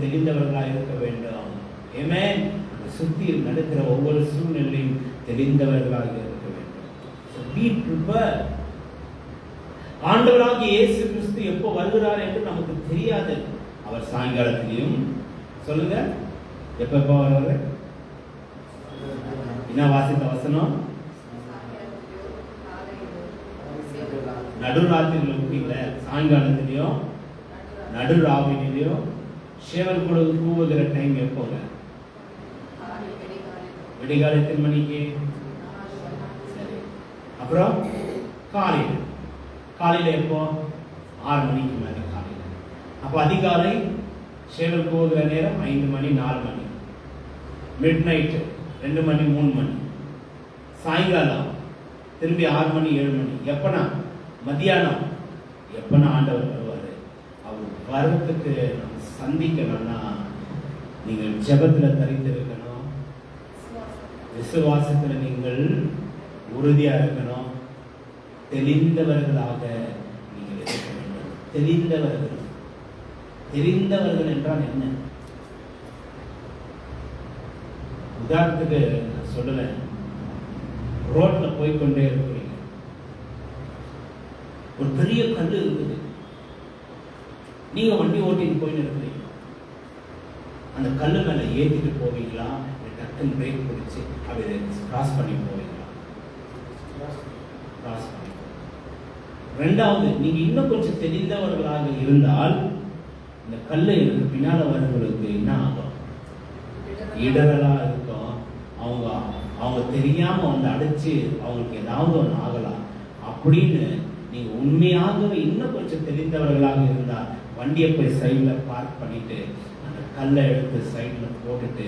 தெரிந்தவர்களாக இருக்க வேண்டும். ஆமென். சுற்றி நடக்கிற ஒவ்வொரு சூழ்நிலையும் தெரிந்தவர்களாக இருக்க வேண்டும். So be prepared. ஆண்டவராகிய இயேசு கிறிஸ்து எப்போ வருகிறார் என்று நமக்கு தெரியாது. அவர் சாயங்காலத்திலையும், சொல்லுங்க, எப்ப வருவார்? என்ன வாசித்த வசனம்? நடுராத்திரியில் இருக்கீங்கள, சாயங்காலத்திலையும் நடுராவிலையும் சேவல் கூட கூவுகிற டைம் எப்போங்க? விடிகாலை எத்தனை மணிக்கு? சரி. அப்புறம் காலையில எப்போ? 6 மணிக்கு மேல காலையில. அப்ப அதிகாலை சேவல் கூவுகிற நேரம் 5 மணி, 4 மணி. மிட் நைட் 2 மணி, 3 மணி. சாயங்காலம் திரும்பி 6 மணி, 7 மணி. எப்பனா? மத்தியானம். எப்பனா ஆண்டவர் வருவாரு. அவர் வரத்துக்கு சந்திக்கணும்னா நீங்கள் ஜெபத்துல தரித்திருக்கணும், விசுவாசத்துல நீங்கள் உறுதியா இருக்கணும், தெளிந்தவர்களாக நீங்கள் இருக்க வேண்டும். தெரிந்தவர்கள் என்றால் என்ன? உதாரணத்துக்கு நான் சொல்லுவேன், ரோட்ல போய்கொண்டே இருக்கிறீங்க, ஒரு பெரிய கல் இருக்குது, நீங்க வண்டி ஓட்டிட்டு போயின்னு இருக்கிறீங்க, அந்த கல்லு மேல ஏத்திட்டு போவீங்களா, டக்குன்னு பிரேக் பிடிச்சு அப்படி கிராஸ் பண்ணி போவீங்களா? கிராஸ் பண்ணி. ரெண்டாவது, நீங்க இன்னும் கொஞ்சம் தெரிந்தவர்களாக இருந்தால் இந்த கல்லை எனக்கு பின்னால வரவங்களுக்கு என்ன ஆகும்? இடரலா இருக்கும். அவங்க தெரியாம அடிச்சு அவங்களுக்கு ஏதாவது ஒன்று ஆகலாம். அப்படின்னு நீங்க உண்மையாகவே இன்னும் கொஞ்சம் தெரிந்தவர்களாக இருந்தால் வண்டியை போய் சைட்ல பார்க் பண்ணிட்டு அந்த கல்லை எடுத்து சைட்ல போட்டுட்டு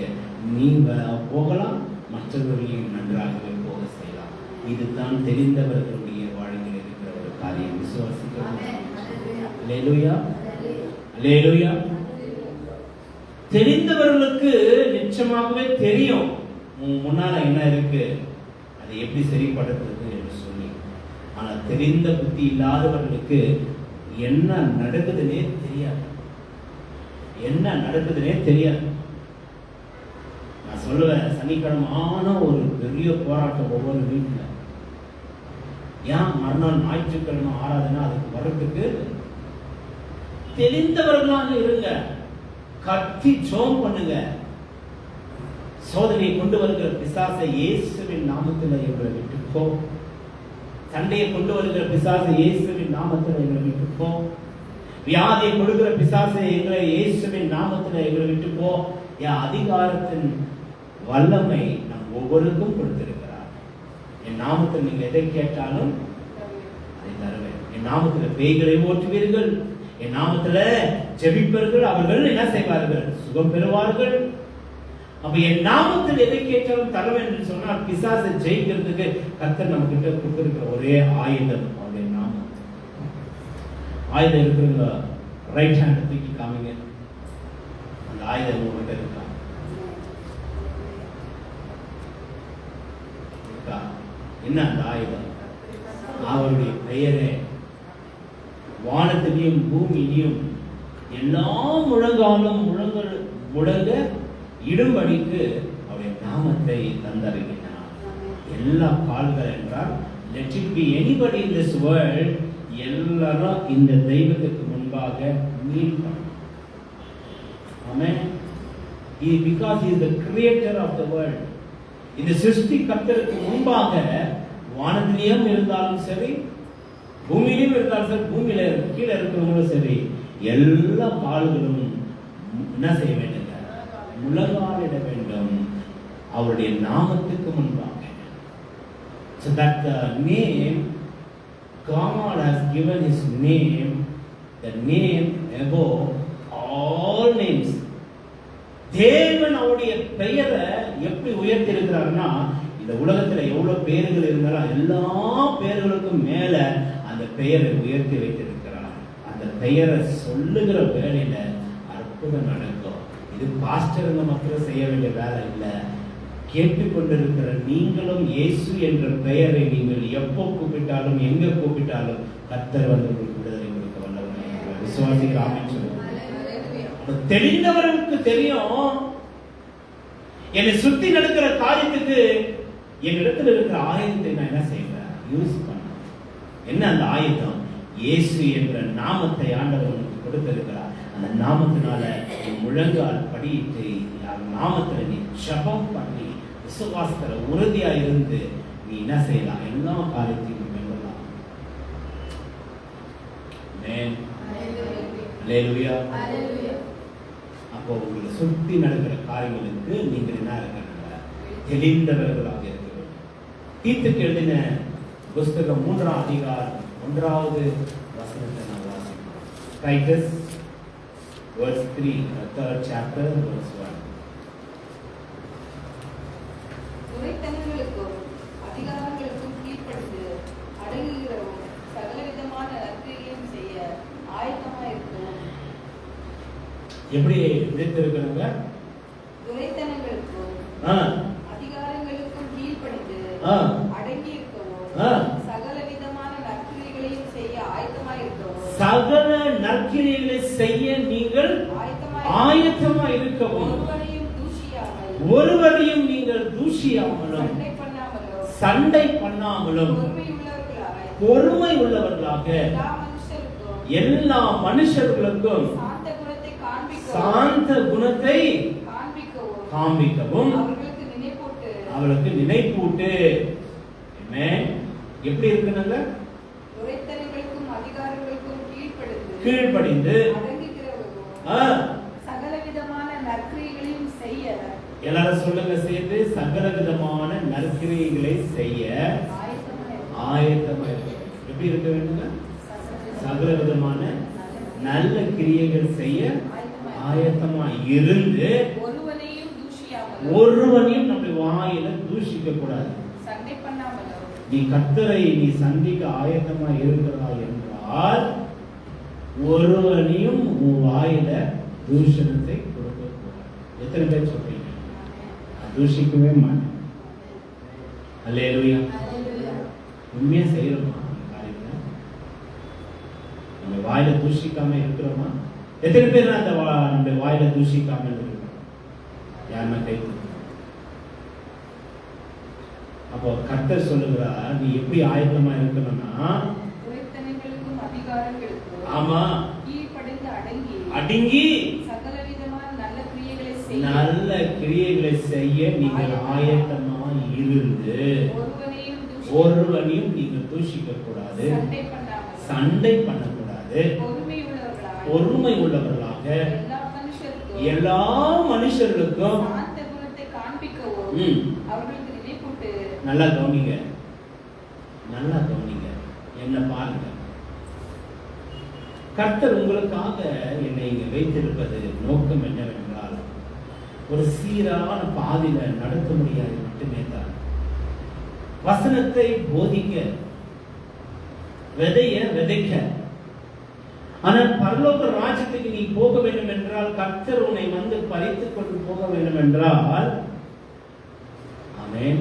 நீங்க போகலாம், மற்றவர்களையும் நன்றாகவே போக செய்யலாம். இதுதான் தெரிந்தவர்களுடைய வாழ்க்கையில் இருக்கிற ஒரு காரியம். விசுவாசிக்கிறோம். அல்லேலூயா, அல்லேலூயா. தெரிந்தவர்களுக்கு நிச்சயமாகவே தெரியும் முன்னால என்ன இருக்கு, அதை எப்படி சரிப்படுத்துறது என்று சொல்லி. ஆனா தெரிந்த புத்தி இல்லாதவர்களுக்கு என்ன நடக்குதுன்னே தெரியாது. என்ன நடக்குதுன்னே தெரியாது. நான் சொல்லுவேன், சனிக்கிழமை ஆனா ஒரு பெரிய போராட்டம் ஒவ்வொரு வீட்டுல. ஏன் மறுநாள் ஞாயிற்றுக்கிழமை ஆராதனை அதுக்கு வர்றதுக்கு தெரிந்தவர்களாக இருங்க. கத்தி ஜெபம் பண்ணுங்க. சோதனையை கொண்டு வருகிற பிசாசை இயேசுவின் நாமத்தில் எங்களை விட்டு போ. சண்டையை கொண்டு வருகிற பிசாசை இயேசுவின் நாமத்தில் எங்களை விட்டு போ. வியாதியை கொடுக்கிற பிசாசை எங்களை இயேசுவின் நாமத்தில் எங்களை விட்டு போ. என் அதிகாரத்தின் வல்லமை நம் ஒவ்வொருக்கும் கொடுத்திருக்கிறார். என் நாமத்தில் நீங்க எதை கேட்டாலும் அதை தருவேன். என் நாமத்தில் பேய்களை ஓட்டுவீர்கள், என் நாமத்துல ஜெபிப்பவர்கள் அவர்கள் என்ன செய்வார்கள்? சுகம் பெறுவார்கள். அப்ப என் நாமத்தில் எதை கேட்டாலும் தருவேன் என்று சொன்னால் பிசாசை ஜெயிக்கிறதுக்கு கர்த்தர் நம்ம கிட்ட கொடுத்திருக்கிற ஒரே ஆயுதம் அவருடைய நாமம். ஆயுதம் இருக்கிறவங்க ரைட் ஹேண்ட் தூக்கி காமிங்க. அந்த ஆயுதம் உங்ககிட்ட இருக்கா? என்ன அந்த ஆயுதம்? அவருடைய பெயரே. வானத்திலையும் பூமியிலையும் எல்லா முழங்காலும் முழங்க இடும்படிக்கு அவருடைய நாமத்தை தந்தருகினார். எல்லா கால்கள் என்றால் let it be anybody in this world, எல்லாரும் இந்த தெய்வத்துக்கு முன்பாக மீட் பண்ணும். ஆமென். Because he is the creator of the world. இந்த சிருஷ்டி கர்த்தருக்கு முன்பாக வானத்திலையும் இருந்தாலும் சரி, பூமியிலும் இருந்தாலும் சரி, பூமியில கீழே இருக்கிறவங்களும் சரி, எல்லா கால்களும் என்ன செய்ய வேண்டும்? முழங்காலிட வேண்டும் அவருடைய நாமத்துக்கு முன்பாக. So that the name God has given his name, the name above all names. தேவன் அவருடைய பெயரை எப்படி உயர்த்தி இருக்கிறார்னா, இந்த உலகத்துல எவ்வளவு பேர்கள் இருந்தாலும் எல்லா பேர்களுக்கும் மேல அந்த பெயரை உயர்த்தி வைத்திருக்கிறார். அந்த பெயரை சொல்லுகிற வேலையில அற்புதம் நடக்கும். இது பாஸ்டருங்க மக்கள் செய்ய வேண்டிய வேலை இல்லை. கேட்டுக்கொண்டிருக்கிற நீங்களும் இயேசு என்ற பெயரை நீங்கள் எப்போ கூப்பிட்டாலும் எங்க கூப்பிட்டாலும் கர்த்தர் வந்து விடுதலை கொடுக்க வல்லவராக விசுவாசிக்கிறான்னு சொல்லுவாங்க. தெரிந்தவர்களுக்கு தெரியும், என்னை சுத்தி நடக்கிற காரியத்துக்கு என்னிடத்தில் இருக்கிற ஆயுதத்தை நான் என்ன செய்வேன்? யூஸ் பண்ண. என்ன அந்த ஆயுதம்? இயேசு என்ற நாமத்தை ஆண்டவர் கொடுத்திருக்கிறார். அந்த நாமத்தினால முழங்கால் படியிட்டு நாமத்துல நீ ஜெபம் பண்ணி விசுவாசத்துல உறுதியா இருந்து நீ என்ன செய்யலாம்? எல்லா காரியத்தையும் மேற்கொள்ளலாம். அல்லேலூயா. அப்போ உங்களை சுத்தி நடக்கிற காரியங்களுக்கு நீங்கள் என்ன இருக்கிறாங்க? தெளிந்தவர்களாக இருக்க வேண்டும். தீத்துக்கு எழுதின புஸ்தகம் 3ஆம் அதிகாரம் 1வது வசனத்தை நான் வாசிக்கிறோம். Titus verse 3, 3rd chapter, verse 1. துரைத்தனங்களுக்கும் அதிகாரங்களுக்கும் கீழ்ப்படிந்து அடங்குகிறவன் சகலவிதமான நற்கிரியையும் செய்ய ஆயத்தமாயிருக்கும். எப்படி விழித்திருக்கிறவங்க? துரைத்தனங்களுக்கும் அதிகாரங்களுக்கும் கீழ்ப்படிந்து அடங்கி இருக்கவும் சகலவிதமான நற்கிரியைகளையும் செய்ய ஆயத்தமாயிருக்கவும். சகல நற்கிரியைகளை செய்ய நீங்கள் ஆயத்தமாய் இருக்கவும். ஒருவரையும் நீங்கள் தூஷியாமலும் சண்டை பண்ணாமலும் பொறுமை உள்ளவர்களாக எல்லா மனுஷர்களுக்கும் சாந்த குணத்தை காண்பிக்கவும் அவளுக்கு நினைப்பூட்டு. எப்படி இருக்கணுங்க? கீழ்ப்படிந்து சகலவிதமான நற்கிரியைகளையும் செய்ய. எல்லாரும் சொல்லுங்க சேர்ந்து, சகலவிதமான நற்கிரியைகளை செய்ய ஆயத்தமாக இருக்க. எப்படி இருக்க வேண்டுங்க? சகலவிதமான நல்ல கிரியைகள் செய்ய ஆயத்தமா இருந்து ஒருவனையும் நம்முடைய வாயில தூஷிக்க கூடாது. நீ கர்த்தரை நீ சந்திக்க ஆயத்தமா இருக்கிறா என்றால் ஒருவனையும் உன் வாயில தூஷணத்தை கொடுக்க கூடாது. எத்தனை பேர் சொல்றீங்க? தூஷிக்கவே மாட்டேன். அல்லேலூயா. உண்மையா செய்யறோமா காரியத்தை? நம்ம வாயில தூஷிக்காம இருக்கிறோமா? எத்தனை பேர் அந்த நம்ம வாயில தூஷிக்காம இருக்கிறோம்? யாருன்னா கை. அப்போ கர்த்தர் சொல்லுகிறார், நீ எப்படி ஆயத்தமா இருக்கணும்னா, ஆமா, அடங்கி நல்ல கிரியைகளை செய்ய நீங்கள் ஆயத்தமா இருந்து ஒருவனையும் நீங்கள் தூஷிக்க கூடாது, சண்டை பண்ணக்கூடாது, பொறுமை உள்ளவர்களாக எல்லா மனுஷர்களுக்கும் அவர்களுக்கு நல்லா கவனிங்க, நல்லா கவனிங்க, என்ன பாருங்க. கர்த்தர் உங்களுக்காக என்னை இங்க வைத்திருப்பது நோக்கம் என்னவென்றால், ஒரு சீரான பாதையில நடத்த முடியாது மட்டுமே தான். வசனத்தை போதிக்க, விதைக்க. ஆனால் பரலோக ராஜ்யத்துக்கு நீ போக வேண்டும் என்றால், கர்த்தர் உன்னை வந்து பறித்துக் கொண்டு போக வேண்டும் என்றால், ஆமென்,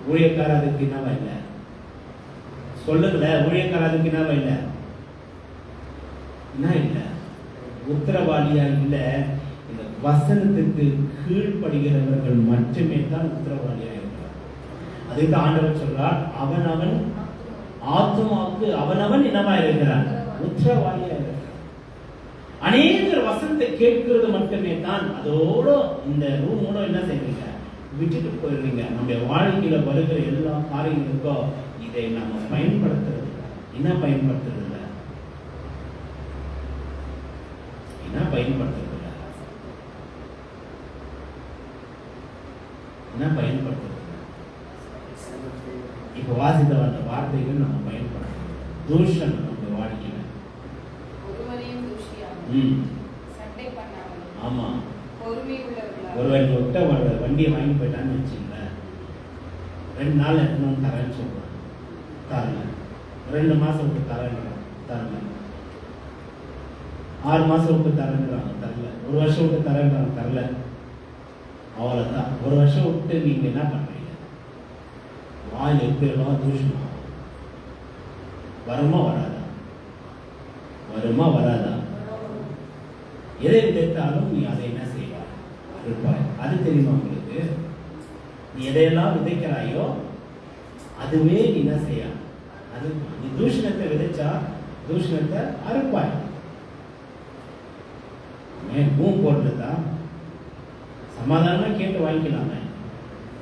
ஊழியக்காரர் அதுக்கு என்னவா இல்லை? சொல்லுங்களேன், ஊழியக்காரர் அதுக்கு என்னவா இல்லை? என்ன இல்லை? உத்தரவாதியா இல்லை. இந்த வசனத்துக்கு கீழ்ப்படுகிறவர்கள் மட்டுமே தான் உத்தரவாதியா இருக்கிறார். அதுக்கு ஆண்டவர் சொல்றார், அவனவன் ஆத்துமாவுக்கு அவனவன் என்னவா இருக்கிறான்? உத்தரவாதியா இருக்கிறான். அநேகர் வசனத்தை கேட்கிறது மட்டுமே தான். அதோட இந்த ரூமோட என்ன செய்வீங்க? விட்டுட்டு போயிடுவீங்க. நம்முடைய வாழ்க்கையில வருகிற எல்லா காரியங்களுக்கும் இதை நம்ம பயன்படுத்துறது இல்லை. என்ன பயன்படுத்துறது இல்லை? என்ன பயன்படுத்துறது இல்லை? என்ன பயன்படுத்துறது? இப்ப வாசித்த வந்த வார்த்தைகள் நம்ம பயன்படுத்தணும். தூஷன் நம்ம வாழ்க்கையில ஆமா, ஒருவன் விட்ட வண்டியை வாங்கி போயிட்டான்னு வச்சுங்களேன், 2 நாள் எத்தனும் தரேன்னு சொல்றான், தரல. 2 மாசம் விட்டு தரேன்றான், தரல. 6 மாசம் விட்டு தரேன்றாங்க, தரல. 1 வருஷம் விட்டு தரேன்றாங்க, தரல. அவ்வளவுதான். 1 வருஷம் விட்டு நீங்க என்ன பண்றீங்க? வாயில் எப்படி எல்லாம் தூஷணம் வருமா வராதா? வருமா வராதா? எதை விதைத்தாலும் நீ அதை என்ன செய்வாய்? அறுப்பாய். அது தெரியுமா உங்களுக்கு? நீ எதையெல்லாம் விதைக்கிறாயோ அதுவே நீ என்ன செய்ய? அது நீ தூஷணத்தை விதைச்சா தூஷணத்தை அறுப்பாய். பூம் போட்டுதா சமாதானமா கேட்டு வாங்கிக்கலாமே.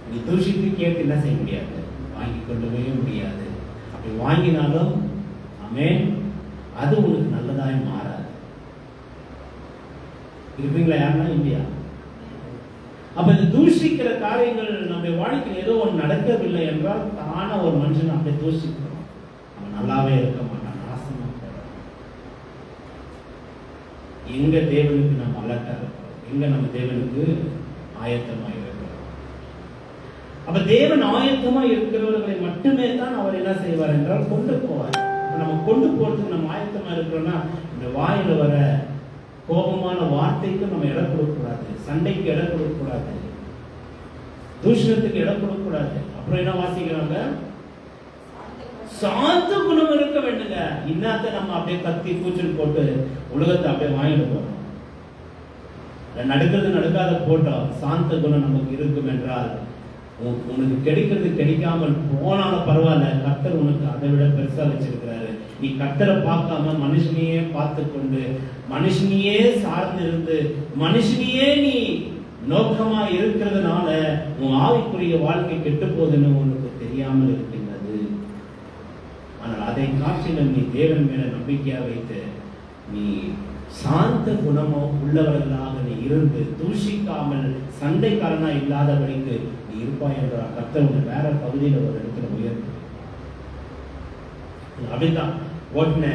நீ தூஷித்து கேட்டு என்ன செய்ய முடியாது? வாங்கி கொள்ளவே முடியாது. அப்படி வாங்கினாலும் ஆமென், அது உனக்கு நல்லதாய் மாறாது. இருப்பீங்களா? யாருன்னா இல்லையா? அப்ப இந்த தூஷிக்கிற காரியங்கள் நம்முடைய வாழ்க்கையில் ஏதோ ஒன்று நடக்கவில்லை என்றால் தான ஒரு மனுஷன் அப்படியே தூஷிக்கிறோம். அவன் நல்லாவே இருக்க மாட்டான், நாசமா போறான். எங்க தேவனுக்கு நம்ம அலர்ட்டா இருக்கிறோம்? எங்க நம்ம தேவனுக்கு ஆயத்தமா இருக்கிறோம்? அப்ப தேவன் ஆயத்தமா இருக்கிறவர்களை மட்டுமே தான் அவர் என்ன செய்வார் என்றால் கொண்டு போவார். நம்ம கொண்டு போறதுக்கு நம்ம ஆயத்தமா இருக்கிறோம்னா, இந்த வாயில வர கோபமான வார்த்தைக்கு நம்ம இடம் கொடுக்கக்கூடாது, சண்டைக்கு இடம் கொடுக்கக்கூடாது, தூஷணத்துக்கு இடம் கொடுக்கக்கூடாது. அப்புறம் என்ன வாசிக்கிறாங்க? சாந்த குணம் இருக்க வேண்டுங்க. இன்னாத்த நம்ம அப்படியே கத்தி கூச்சல் போட்டு உலகத்தை அப்படியே வாங்கிட்டு போறோம். நடக்கிறது நடக்காத போட்டோம். சாந்த குணம் நமக்கு இருக்கும் என்றால் உனக்கு கிடைக்கிறது கிடைக்காமல் போனாலும் பரவாயில்ல, கர்த்தர் உனக்கு அதை விட பெருசா வச்சிருக்கிறாரு. நீ கர்த்தரை பார்க்காம மனுஷனையே பார்த்து கொண்டு மனுஷனையே சார்ந்து இருந்து மனுஷனையே நீ நோக்கமா இருக்கிறதுனால உன் ஆவிக்குரிய வாழ்க்கை கெட்டு போகுதுன்னு உனக்கு தெரியாமல் இருக்கின்றது. ஆனால் அதை காட்சியில் நீ தேவன் மேல நம்பிக்கையா வைத்து நீ சாந்த குணமோ உள்ளவர்களாக நீ இருந்து தூஷிக்காமல் சண்டைக்காரனா இல்லாதபடிக்கு நீ இருப்பாய் என்ற கர்த்தர் உன்னை வேற பகுதியில் ஒரு இடத்துல உயர்த்து. அப்படித்தான் ஓட்டின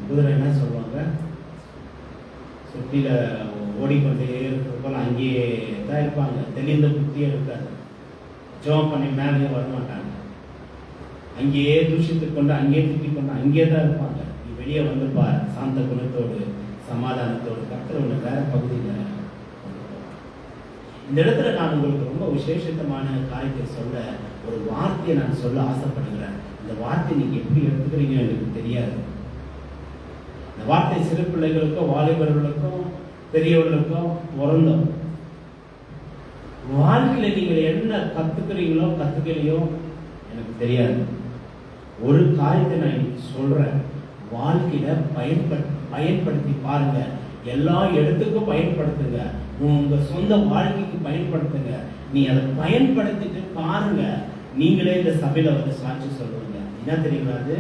குதிரை என்ன சொல்லுவாங்க? சுற்றில ஓடிக்கொண்டே இருக்கிற அங்கேயே தான் இருப்பாங்க. தெளிந்த புத்தியே இருக்காது. ஜோம் பண்ணி மேலேயே வரமாட்டாங்க. அங்கேயே தூஷித்து கொண்டு அங்கேயே திட்டி கொண்டு அங்கேயே தான் இருப்பாங்க. நீ வெளியே வந்து பார், சாந்த குணத்தோடு சமாதானத்தோடு கர்த்தர் உன்னை வேற பகுதியில். இந்த இடத்துல நான் உங்களுக்கு ரொம்ப விசேஷமான காரியத்தை சொல்ல ஒரு வார்த்தையை நான் சொல்ல ஆசைப்படுகிறேன். இந்த வார்த்தை நீங்க எப்படி எடுத்துக்கிறீங்க எனக்கு தெரியாது. இந்த வார்த்தை சிறு பிள்ளைகளுக்கும் வாலிபர்களுக்கும் பெரியவர்களுக்கும் பொருந்தும். வாழ்க்கையில நீங்கள் என்ன கத்துக்கிறீங்களோ கத்துக்கலையோ எனக்கு தெரியாது. ஒரு காரியத்தை நான் சொல்றேன், வாழ்க்கையில பயன்படுத்தி பாருங்க. எல்லா இடத்துக்கும் பயன்படுத்துங்க. உங்க சொந்த வாழ்க்கைக்கு பயன்படுத்துங்க. நீ அதை பயன்படுத்திட்டு பாருங்க. நீங்களே இந்த சபையில வந்து சாட்சி சொல்லுங்க. என்ன தெரியுங்களா? அது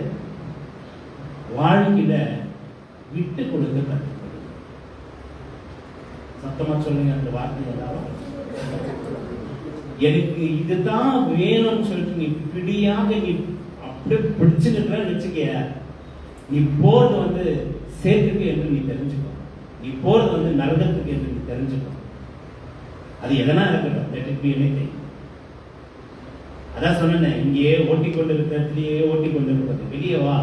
வாழ்க்கையில விட்டு கொடுக்க கற்றுக்கொள்ளுங்க. சத்தமா சொல்லுங்க அந்த வார்த்தை. எல்லாரும் எனக்கு இதுதான் வேணும்னு சொல்லிட்டு நீ பிடியாக நீ அப்படியே பிடிச்சுக்கிட்டு வச்சுக்க, நீ போறது சேத்துக்கு என்று நீ தெரிஞ்சுக்கோ, நீ போறது நரகத்துக்கு என்று நீ தெரிஞ்சுக்கோ. அது எதனா இருக்கட்டும், let it be anything. அதான் சொன்னேன், இங்கேயே ஓட்டி கொண்டு இருக்கிறதுலயே ஓட்டி கொண்டு இருப்பது. வெளியே வா,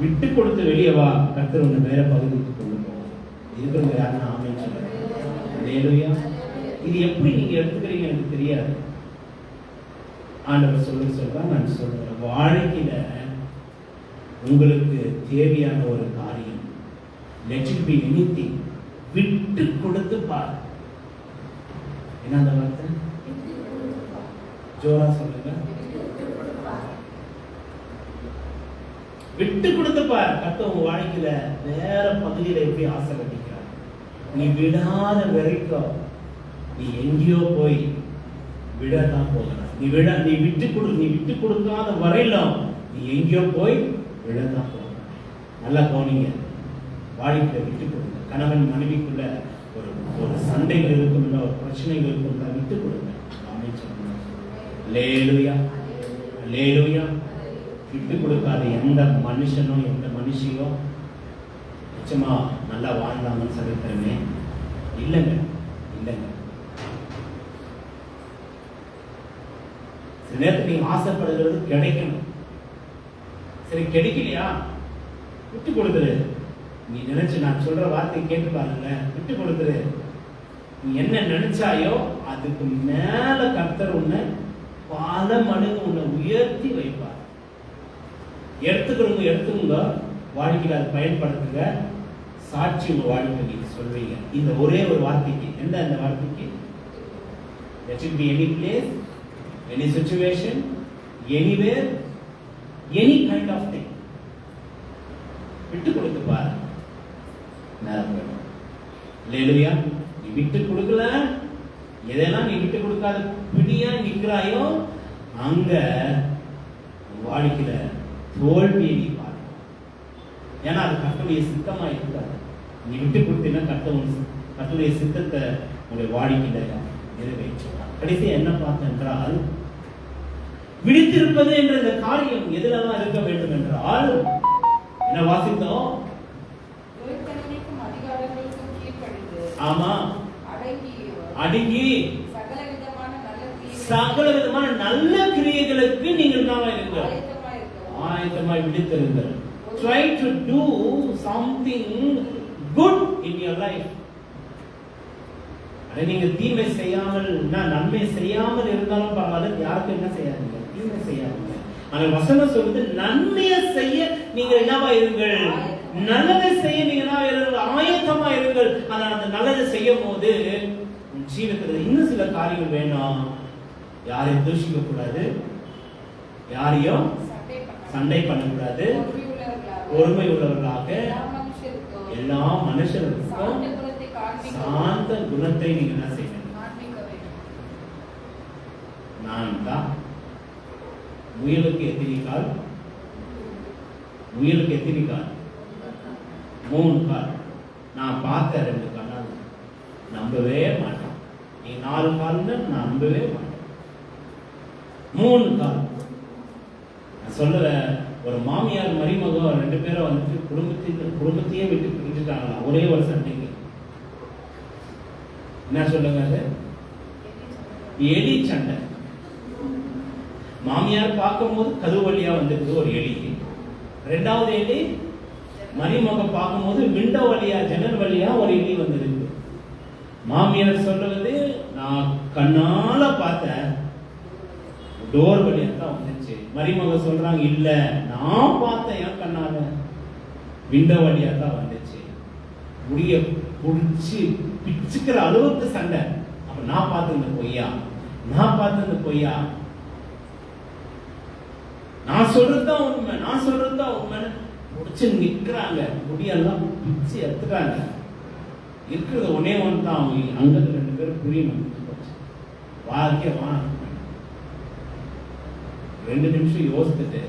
விட்டு கொடுத்து வெளியே வா, கர்த்தர் ஒன்று வேற பகுதிக்கு கொண்டு போவோம். இருக்கிறவங்க யாருன்னா ஆமென் சொல்லுங்க. அல்லேலூயா. இது எப்படி நீங்க எடுத்துக்கிறீங்க எனக்கு தெரியாது. ஆண்டவர் சொல்றா, நான் சொல்றேன், வாழ்க்கையில உங்களுக்கு தேவையான ஒரு காரியம், let it be anything, விட்டு கொடுத்து பார். என்ன அந்த வார்த்தை? ஜோரா சொல்லுங்க. விட்டு கொடுத்து பார். கர்த்தர் உங்க வாழ்க்கையில வேற பகுதியில எப்படி ஆசீர்வதிக்கிறார். நீ விடாத வரைக்கும் நீ எங்கேயோ போய் விடத்தான் போகலாம். நீ விட்டு கொடுக்காத வரையிலும் நீ எங்கேயோ போய் விடத்தான் போகலாம். நல்லா கவனிங்க, வாழ்க்கையில விட்டு கொடுங்க. கணவன் மனைவிக்குள்ள ஒரு சண்டைகள் இருக்கும், ஒரு பிரச்சனைகள் இருக்கும், விட்டு கொடுங்க. ஆமென் சொல்லுங்க. அல்லேலூயா, அல்லேலூயா. விட்டு கொடுக்காத எந்த மனுஷனோ எந்த மனுஷியோ நிச்சயமா நல்லா வாழ்ந்தாங்கன்னு சரித்திரமே இல்லைங்க. சில நேரத்தில் நீங்க ஆசைப்படுகிறது கிடைக்கணும். சரி, கிடைக்கலையா விட்டு கொடுத்துரு. நீ நினைச்சு நான் சொல்ற வார்த்தை கேட்டு பாருங்க, விட்டு கொடுத்துரு. நீ என்ன நினைச்சாயோ அதுக்கு மேல கர்த்தர் உன்னை பல மடங்கு உன்னை உயர்த்தி வைப்பார். எடுத்துக்கோங்க, வாழ்க்கையில் அதை பயன்படுத்துங்க. சாட்சி உங்க வாழ்க்கை நீங்க சொல்வீங்க இந்த ஒரே ஒரு வார்த்தைக்கு. எந்த அந்த வார்த்தைக்கு? Let it be any place, any situation, anywhere, any kind of thing. விட்டு கொடுத்து பாரு, நேரம் போயிடும். அல்லேலூயா. நீ விட்டு கொடுக்கல, எதெல்லாம் நீ விட்டு கொடுக்காத பிடியா நிற்கிறாயோ அங்க வாழ்க்கையில தோல்வியை நீ பாரு. ஏன்னா அது கர்த்தருடைய சித்தமா இருக்காது. நீ விட்டு கொடுத்தீங்கன்னா கர்த்தருடைய சித்தத்தை உங்களுடைய வாழ்க்கையில நிறைவேற்றுவார். கடைசியா என்ன பார்த்தேன் என்றால், விழித்திருப்பது என்ற இந்த காரியம் எதிலெல்லாம் இருக்க வேண்டும் என்றால் என்ன வாசித்தோம்? ஆமா, அடங்கி சகல விதமான நல்ல கிரியைகளுக்கு நீங்கள் ஆயத்தமாய் விழித்திருங்கள். Try to do something good in your life. அட நீங்க தீமை செய்யாமல், நன்மை செய்யாமல் இருந்தாலும் பரவாயில்ல, யாருக்கு என்ன செய்யாதீங்க, தீமை செய்யாதீங்க. ஆனா வசனம் சொல்லுது, நன்மையை செய்ய நீங்கள் என்னவா இருங்கள், நல்லதை செய்ய நீங்க ஆயத்தமா இருங்கள். ஆனா அந்த நல்லதை செய்யும் போது ஜீவிக்கிறது இன்னும் சில காரியங்கள் வேணும். யாரையும் தூஷிக்க கூடாது, யாரையும் சண்டை பண்ணக்கூடாது, பொறுமை உள்ளவர்களாக எல்லா மனுஷருக்கும் சாந்த குணத்தை நீங்க என்ன செய்யணும். நான் தான் முயலுக்கு எத்தனை கால்? 3 கால். நான் பார்த்த 2 கால் நம்பவே மாட்டேன். நீ 4 கால்னு நம்பவே மாட்டேன். 3 கால். நான் சொல்ல, ஒரு மாமியார் மருமகன் 2 பேரும் குடும்பத்தையே விட்டு பிரிஞ்சுட்டாங்களா ஒரே ஒரு சண்டைக்கு. என்ன சொல்லுங்க? எலி சண்டை. மாமியார் பார்க்கும்போது கதவு வழியா வந்திருக்கு ஒரு எலி. 2வது எலி மருமகன் பார்க்கும்போது விண்டோ வழியா, ஜன்னல் வழியா ஒரு எலி வந்திருக்கு. மாமியார் சொல்றது, நான் கண்ணால பார்த்தேன், டோர் வழியா தான் வந்துச்சு. மருமகன் சொல்றாங்க, இல்ல நான் பார்த்தேன் என் கண்ணால, விண்டோ வழியா தான் வந்துச்சு. முடிய புடிச்சு பிச்சுக்கிற அளவுக்கு சண்டை. அப்ப நான் பார்த்த பொய்யா, நான் சொல்றதுதான் உண்மை, முடிச்சு நிக்கிறாங்க. முடியெல்லாம் பிச்சு எடுத்துட்டாங்க. இருக்கிறது ஒன்னே ஒன்று தான், அவங்க அங்கத்துல 2 பேரும் புரியணும். வாழ்க்கை வாங்க 2 நிமிஷம் யோசிச்சுட்டு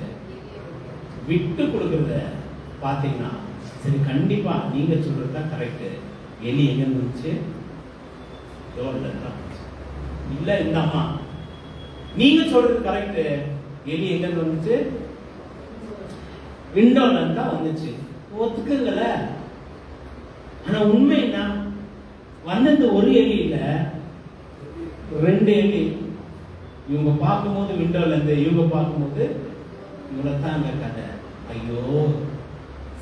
விட்டு கொடுக்கறத பாத்தீங்கன்னா, சரி கண்டிப்பா நீங்க சொல்றதுதான் கரெக்ட். எலி எங்க இருந்துச்சு? டோர்ல தான். இல்ல இந்த அம்மா. நீங்க சொல்றது கரெக்ட். எலி எங்க வந்துச்சு? விண்டோல தான் வந்துச்சு. ஒத்துக்குங்கல. ஆனா உண்மை என்ன? வந்தது ஒரு எலி இல்ல, 2 எலி. இவங்க பார்க்கும்போது விண்டோல இருந்து, இவங்க பார்க்கும்போது இவ்வளவுதான் அங்க கதை. ஐயோ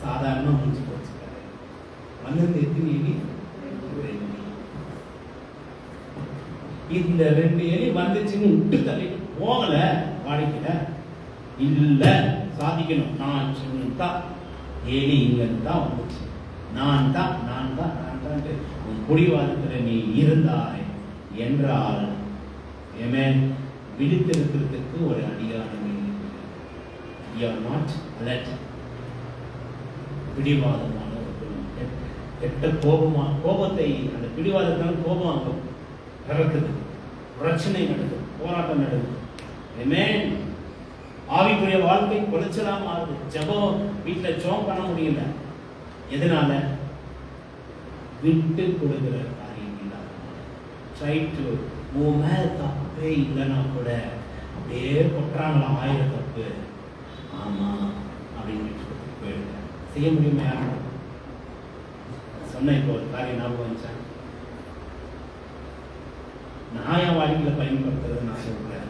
சாதாரண முடிஞ்சு போச்சு கதை. வந்தது எத்தனை எலி? 2 எலி. இந்த 2 எலி வந்துச்சுன்னு விட்டு தள்ளி போகல வாடிக்கல. இல்ல சாதிக்கணும். நான் சொன்னா எலி இங்க தான் வந்துச்சு. நான் தான் உன் குடிவாதத்தில் நீ இருந்தாய் என்றால் விழித்திருக்கிறதுக்கு ஒரு அதிகாரம். You are not alert. பிடிவாதமான கெட்ட கோபத்தை அந்த பிடிவாதத்தால் கோபம் பிறக்குது, பிரச்சனை நடக்குது, போராட்டம் நடக்குது. ஆமென். ஆவிக்குரிய வாழ்க்கை குலைச்சலாம் ஆகுது. ஜெபம் வீட்டில் ஜெபம் பண்ண முடியல. எதனால? விட்டு கொடுக்கிற காரியம் இல்லாத. ட்ரை டு உன் மேல தப்பே இல்லைன்னா கூட அப்படியே கொட்டுறாங்களா 1000 தப்பு. ஆமா அப்படின்னு விட்டு கொடுத்து போயிடுங்க. செய்ய முடியுமா? யாரும் சொன்ன இப்போ ஒரு காரியம் ஞாபகம் வந்துச்சேன். நான் என் வாழ்க்கையில பயன்படுத்துறது நான் சொல்றேன்.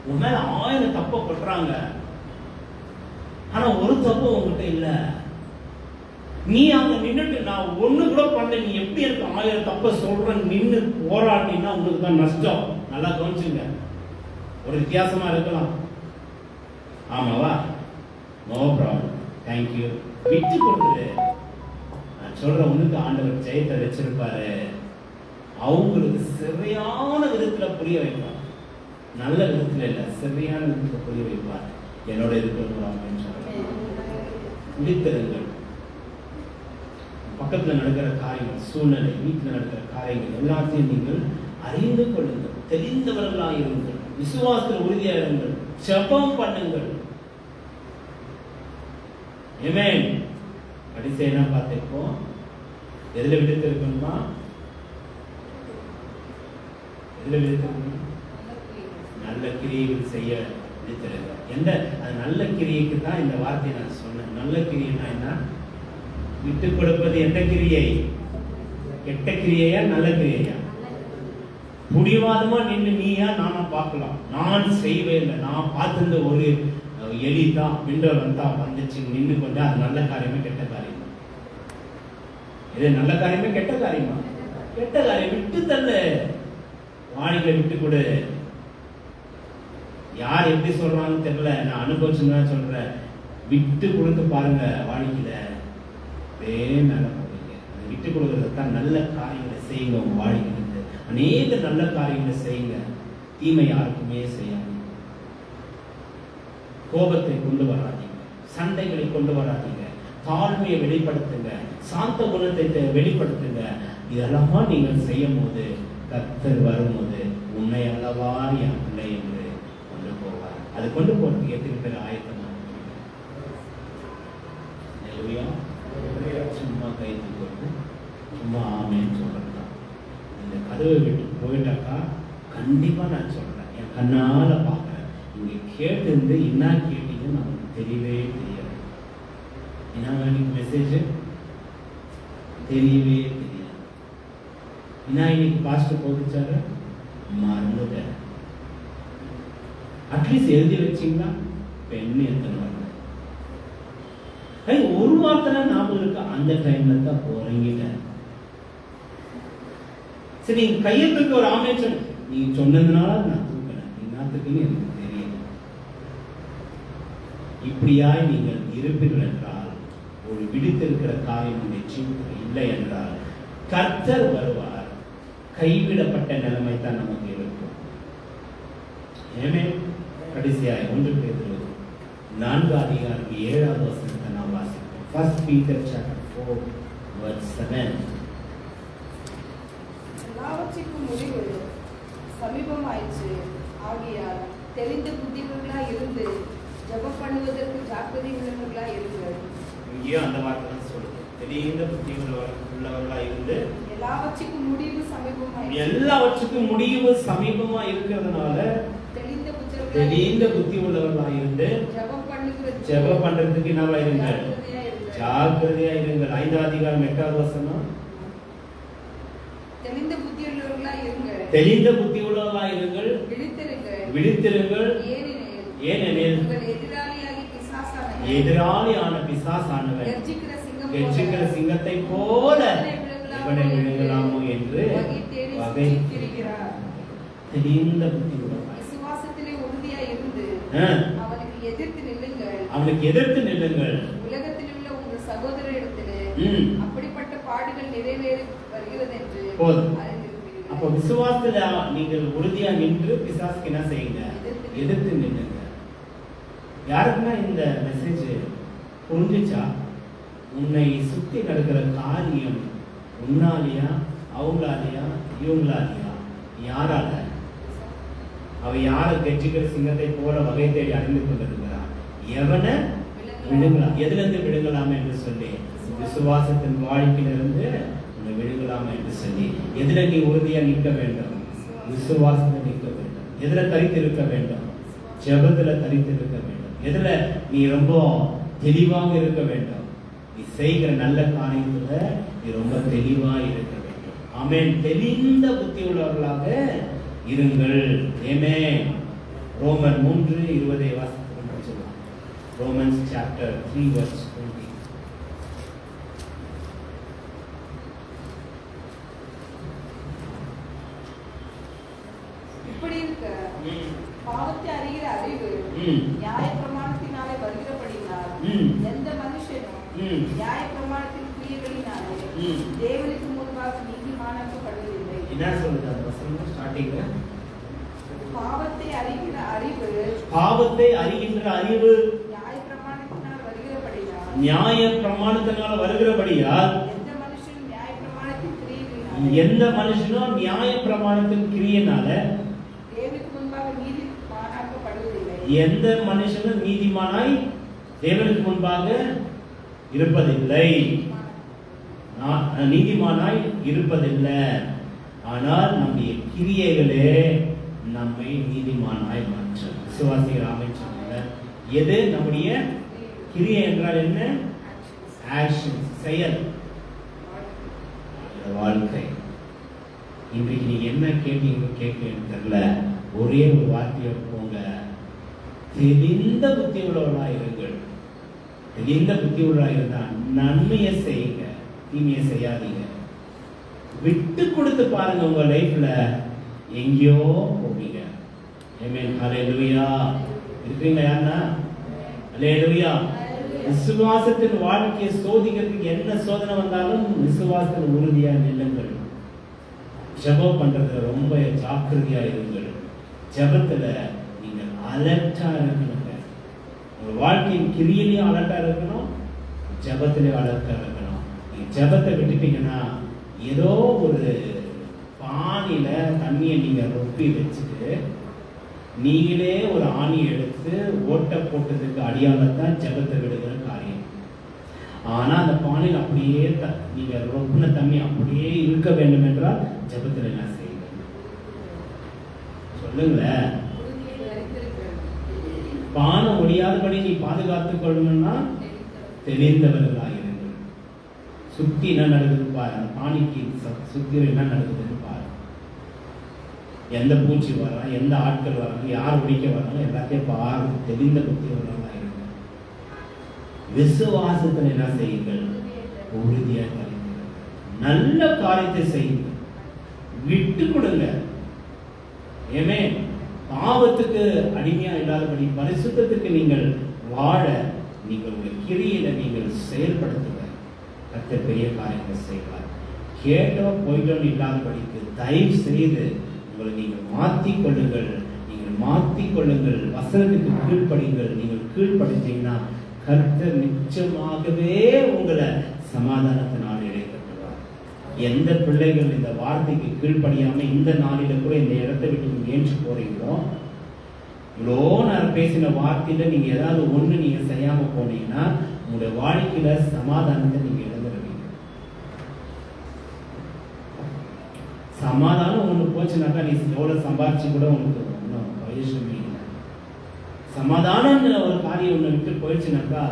உன் மேல 1000 தப்ப கொட்டுறாங்க, ஆனா ஒரு தப்பு உங்ககிட்ட இல்ல. நீ அங்க நின்றுட்டு நான் ஒண்ணு கூட பண்ணல, நீ எப்படி எனக்கு 1000 தப்ப சொல்ற நின்று போராடினா உங்களுக்கு தான் நஷ்டம். நல்லா கவனிச்சுங்க. ஒரு வித்தியாசமா இருக்கலாம். ஆமாவா? No problem, thank you. விட்டு கொடுத்துரு. நான் சொல்ற உனக்கு ஆண்டவர் ஜெயத்தை வச்சிருப்பாரு. அவங்களுக்கு சரியான விதத்துல புரிய வைப்பார். நல்ல விதத்துல இல்ல, சரியான விதத்துல புரிய வைப்பார். என்னோட இருக்கிறவங்க விழித்திருங்கள். பக்கத்துல நடக்கிற காரியங்கள், சூழ்நிலை, வீட்டில் நடக்கிற காரியங்கள் எல்லாத்தையும் நீங்கள் அறிந்து கொள்ளுங்கள். தெரிந்தவர்களாக இருங்கள். விசுவாசத்தில் உறுதியாக இருங்கள். ஜெபம் பண்ணுங்கள். ஆமென். கடைசி என்ன பார்த்திருப்போம்? எதுல விடுத்து இருக்கணுமா? எதுல விடுத்து இருக்கணும்? நல்ல கிரியைகள் செய்ய விடுத்திருக்க. எந்த நல்ல கிரியைக்கு தான் இந்த வார்த்தையை நான் சொன்னேன். நல்ல கிரியைனா என்ன? விட்டு கொடுப்பது எந்த கிரியை? கெட்ட கிரியையா நல்ல கிரியையா? புடிவாதமா நின்று நீயா நானா பார்க்கலாம். நான் செய்வேன் இல்லை, நான் பார்த்திருந்த ஒரு எலி தான் விண்டோல வந்துச்சு நின்று கொண்டு. அது நல்ல காரியமே கெட்ட காரியமா? இது நல்ல காரியமே கெட்ட காரியமா? கெட்ட காரியம். விட்டு தள்ள, வாணிகளை விட்டு கொடு. யார் எப்படி சொல்றான்னு தெரியல, நான் அனுபவிச்சுதான் சொல்றேன். விட்டு கொடுத்து பாருங்க. வாணிக்கல விட்டு கொடுக்கறதான் நல்ல காரியங்களை செய்யுங்க. உங்க வாழ்க்கைக்கு அநேக நல்ல காரியங்களை செய்யுங்க. தீமை யாருக்குமே செய்யாதீங்க. கோபத்தை கொண்டு வராதீங்க, சண்டைகளை கொண்டு வராதீங்க. தாழ்மையை வெளிப்படுத்துங்க, சாந்த குணத்தை வெளிப்படுத்துங்க. இதெல்லாமா நீங்கள் செய்யும் போது கர்த்தர் வரும்போது உன்னை அல்லவா என் பிள்ளை என்று கொண்டு போவார். அது கொண்டு போறதுக்கு எத்தனை பேர் ஆயத்தமா? சும்மா கைது போட்டு சும்மா ஆமேன்னு சொல்றதுதான். இந்த கதவை விட்டு போயிட்டாக்கா கண்டிப்பா நான் சொல்றேன், என் கண்ணால பாக்குறேன். இங்க கேட்டு இருந்து என்ன கேட்டீங்கன்னு நமக்கு தெரியவே தெரியாது. என்ன இன்னைக்கு மெசேஜ் தெரியவே தெரியாது. என்ன இன்னைக்கு பாஸ்டர் போட்டுச்சாரு மறந்துட்டேன். அட்லீஸ்ட் எழுதி வச்சீங்களா? பெண்ணு எத்தனை வரல. ஒரு வார்த்தை ஞாபகம் இருக்கு. அந்த டைம்ல தான் உறங்கிட்டேன். சரி, நீங்க கையெழுத்துக்கு ஒரு ஆமேன் நீங்க சொன்னதுனால நான் தூக்கினேன். என்னத்துக்குன்னு எனக்கு தெரியல. இப்படியாய் நீங்கள் இருப்பீர்கள் என்றால் ஒரு விடுத்திருக்கிற காரியம் நிச்சயம் இல்லை என்றால் கர்த்தர் வருவார். கைவிடப்பட்ட நிலைமை தான் நமக்கு இருக்கும். ஏமே கடைசியாய் 1 பேதுரு 4:7 நாம் வாசிப்போம். 1 Peter chapter 4 verse 7. எல்லாவற்றுக்கும் முடிவு சமீபமாயிற்று. ஆகையால் தெரிந்த புத்தியுள்ளவர்களாய் இருந்து ஜெபம் பண்ணுவதற்கு ஜாக்கிரதை உள்ளவர்களாய் இருங்கள். இங்கேயும் அந்த வார்த்தை சொல்லுது. தெரிந்த புத்தியுள்ளவர்களாய் இருந்து எல்லாவற்றுக்கும் முடிவு சமீபமா இருக்கிறதுனால தெளிந்த புத்தி உள்ளவர்களா இருந்து ஜெபம் பண்றதுக்கு என்னவா இருங்கள், ஜாக்கிரதையா இருங்கள். 5ஆம் அதிகாரம் 8வது வசனம். தெளிந்த புத்தி உள்ளவர்களா இருங்கள், விழித்திருங்கள். ஏனெனில் எதிராளியான பிசாசானவன் கெர்ச்சிக்கிற சிங்கத்தை போல எவனை விழுங்கலாமோ என்று வகை தெளிந்த புத்தி உள்ளவர்களாய் விசுவாசத்திலே உறுதியாய் இருந்து அவனுக்கு எதிர்த்து நில்லுங்கள். உலகத்தில் உள்ள உங்கள் சகோதரரிடத்திலே அப்படிப்பட்ட பாடுகள் நிறைவேறி வருகிறது என்று போதும். அப்ப விசுவாசத்துல நீங்கள் உறுதியா நின்று பிசாசுக்கு என்ன செய்யுங்க, எதிர்த்து நில்லுங்க. யாருக்குன்னா இந்த மெசேஜ் புரிஞ்சுச்சா? உன்னை சுத்தி நடக்கிற காரியம் உன்னாலியா, அவங்களாலியா, இவங்களாலியா, யாரால? அவ யார கெச்சிக்கிற சிங்கத்தை போல வகை தேடி அறிந்து கொண்டிருக்கிறார். எவனை விழுங்கலாம், எதுல இருந்து விழுங்கலாம் என்று சொல்லி, விசுவாசத்தின் வாழ்க்கையிலிருந்து உன்னை விழுங்கலாம் என்று சொல்லி, எதுல நீ உறுதியா நிற்க வேண்டும், விசுவாசத்துல நிற்க வேண்டும். எதுல தரித்து இருக்க வேண்டும், ஜெபத்துல தரித்து இருக்க வேண்டும். எதுல நீ ரொம்ப தெளிவாக இருக்க வேண்டும், நீ செய்கிற நல்ல காரியத்துல நீ ரொம்ப தெளிவா இருக்க வேண்டும். ஆமென். தெளிந்த புத்தி உள்ளவர்களாக இருங்கள். ஆமென். ரோமர் 3:20 வாசித்து சொல்லலாம். Romans chapter 3 verse 20. இப்படி இருக்க பாவத்தை அறிகிற அறிவு நியாயப்பிரமாணத்தினாலே வருகிறபடியினால் எந்த மனுஷனும் நியாயப்பிரமாணத்தின் கிரியைகளினாலே தேவனுக்கு முன்பாக நீதிமானாக்கப்படுவதில்லை. என்ன சொல்லுது அந்த வசனம் ஸ்டார்டிங்ல? பாவத்தை அறிகிற அறிவு நியாயப்பிரமாணத்தினால் வருகிறபடியால் எந்த மனுஷனும் நியாயப்பிரமாணத்தின் கிரியையினால எந்த மனுஷனும் நீதிமானாய் தேவனுக்கு முன்பாக இருப்பதில்லை. நீதிமானாய் இருப்பதில்லை. ஆனால் நம்முடைய கிரியைகளே நம்மை நீதிமானாய் மாற்றும். விசுவாசிகள் அமைச்சர் எது நம்முடைய கிரியை என்றால் என்ன? ஆக்ஷன், செயல், வாழ்க்கை. இன்றைக்கு நீங்க என்ன கேட்டீங்க கேட்கன்னு தெரியல. ஒரே ஒரு வார்த்தையை போங்க, தெளிந்த புத்தி உள்ளவர்களாக இருங்கள். தெளிந்த புத்தி உள்ளவர்களாக இருந்தால் நன்மையை செய்யுங்க, தீமையை செய்யாதீங்க. விட்டு கொடுத்து பாருங்க, உங்க லைஃப்ல எங்கேயோ போவீங்க. ஆமென். ஹல்லேலூயா. இருக்கீங்களா யாருன்னா? ஹல்லேலூயா. விசுவாசத்தின் வாழ்க்கையை சோதிக்கிறதுக்கு என்ன சோதனை வந்தாலும் விசுவாசத்தில் உறுதியா நில்லுங்கள். ஜெபம் பண்றது ரொம்ப ஜாக்கிரதையா இருங்கள். ஜெபத்துல நீங்கள் அலர்ட்டா இருக்கணுங்க. உங்க வாழ்க்கையின் கிரியையிலையும் அலர்ட்டா இருக்கணும், ஜெபத்திலையும் அலர்ட்டா இருக்கணும். நீங்க ஜெபத்தை விட்டுட்டீங்கன்னா ஏதோ ஒரு பானையில தண்ணியை நீங்க ரொப்பி வச்சுட்டு நீங்களே ஒரு ஆணியை எடுத்து ஓட்ட போட்டதுக்கு அடியாலதான் ஜெபத்தை விடுகிற காரியம். ஆனா அந்த பானையில் அப்படியே நீங்க ரொப்பின தண்ணி அப்படியே இருக்க வேண்டும் என்றால் ஜெபத்தில் என்ன செய்யுங்க? சொல்லுங்களேன். பானை ஒடியாதபடி நீ பாதுகாத்துக் கொள்ளணும்னா தெளிந்தவர்களாக இருங்கள். சுத்தி என்ன நடக்குது பாரு, அந்த பானைக்கு சுத்தி என்ன நடக்குதுன்னு பாரு. எந்த பூச்சி வராங்க, எந்த ஆட்கள் வராங்க, யார் ஒழிக்க வராங்க, எல்லாத்தையும் பாரு. தெளிந்த புத்தி உள்ளவர்களாக இருங்க. விசுவாசத்தில் என்ன செய்யுங்கள்? உறுதியாக இருங்கள். நல்ல காரியத்தை செய்யுங்க, விட்டு கொடுங்க. ஏமே பாவத்துக்கு அடிமையா இல்லாதபடி பரிசுத்தத்துக்கு நீங்கள் வாழ நீங்கள் உங்கள் கிரியையில நீங்கள் செயல்படுத்துங்க. கர்த்தர் பெரிய காரியங்களை செய்வார். கேட்டோம் போயிட்டோம் இல்லாதபடிக்கு தயவு செய்து உங்களை நீங்கள் மாற்றிக் கொள்ளுங்கள். நீங்கள் மாற்றிக் கொள்ளுங்கள். வசனத்துக்கு கீழ்ப்படிங்கள். நீங்கள் கீழ்ப்படுத்தீங்கன்னா கர்த்தர் நிச்சயமாகவே உங்களை சமாதானத்தினால் இழைக்கப்படுவார். எந்த பிள்ளைகள் இந்த வார்த்தைக்கு கீழ்ப்படியாம இந்த நாளில கூட இந்த இடத்தை விட்டு ஏன்று போறீங்களோ, இவ்வளோ நான் பேசின வார்த்தையில நீங்க ஏதாவது ஒண்ணு நீங்க செய்யாம போனீங்கன்னா உங்களுடைய வாழ்க்கையில சமாதானத்தை நீங்க இழந்துருவீங்க. சமாதானம் ஒன்று போச்சுனாக்கா நீ எவ்வளோ சம்பாரிச்சு கூட உனக்கு ஒன்றும் பிரயோஜனமே இல்லை. சமாதானம்ங்கிற ஒரு காரியம் ஒன்று விட்டு போயிடுச்சுனாக்கா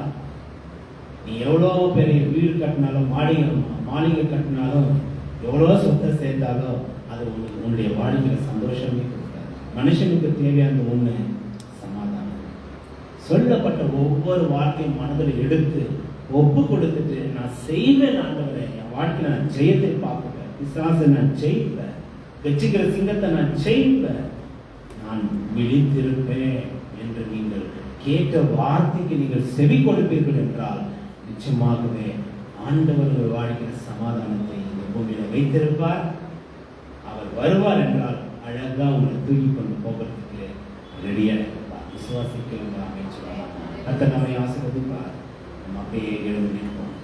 நீ எவ்வளோ பெரிய வீடு கட்டினாலும் மாளிகை கட்டினாலும் எவ்வளோ சொத்தை சேர்த்தாலும் அது உன்னுடைய வாழ்க்கையில் சந்தோஷமே கொடுக்காது. மனுஷனுக்கு தேவையான ஒன்று சமாதானம். சொல்லப்பட்ட ஒவ்வொரு வார்த்தையும் மனதில் எடுத்து ஒப்பு கொடுத்துட்டு நான் செய்வேன் ஆண்டவரே, என் வாழ்க்கையில் நான் ஜெயத்தை பார்ப்பேன், பிசாசை நான் ஜெயிப்பேன், வெற்றிக்கிற சிங்கத்தை நான் ஜெயிப்பேன், நான் விழித்திருப்பேன் என்று நீங்கள் கேட்ட வார்த்தைக்கு நீங்கள் செவி கொடுப்பீர்கள் என்றால் நிச்சயமாகவே ஆண்டவர் வாழ்க்கிற சமாதானத்தை இந்த பூமியில வைத்திருப்பார். அவர் வருவார் என்றால் அழகா உங்களை தூக்கி கொண்டு போகிறதுக்கு ரெடியா இருப்பார். விசுவாசிக்கிறவங்க அமைச்சர் நம்மை ஆசீர்வதிப்பார். நம்ம அப்படியே எழுந்து நிற்போம்.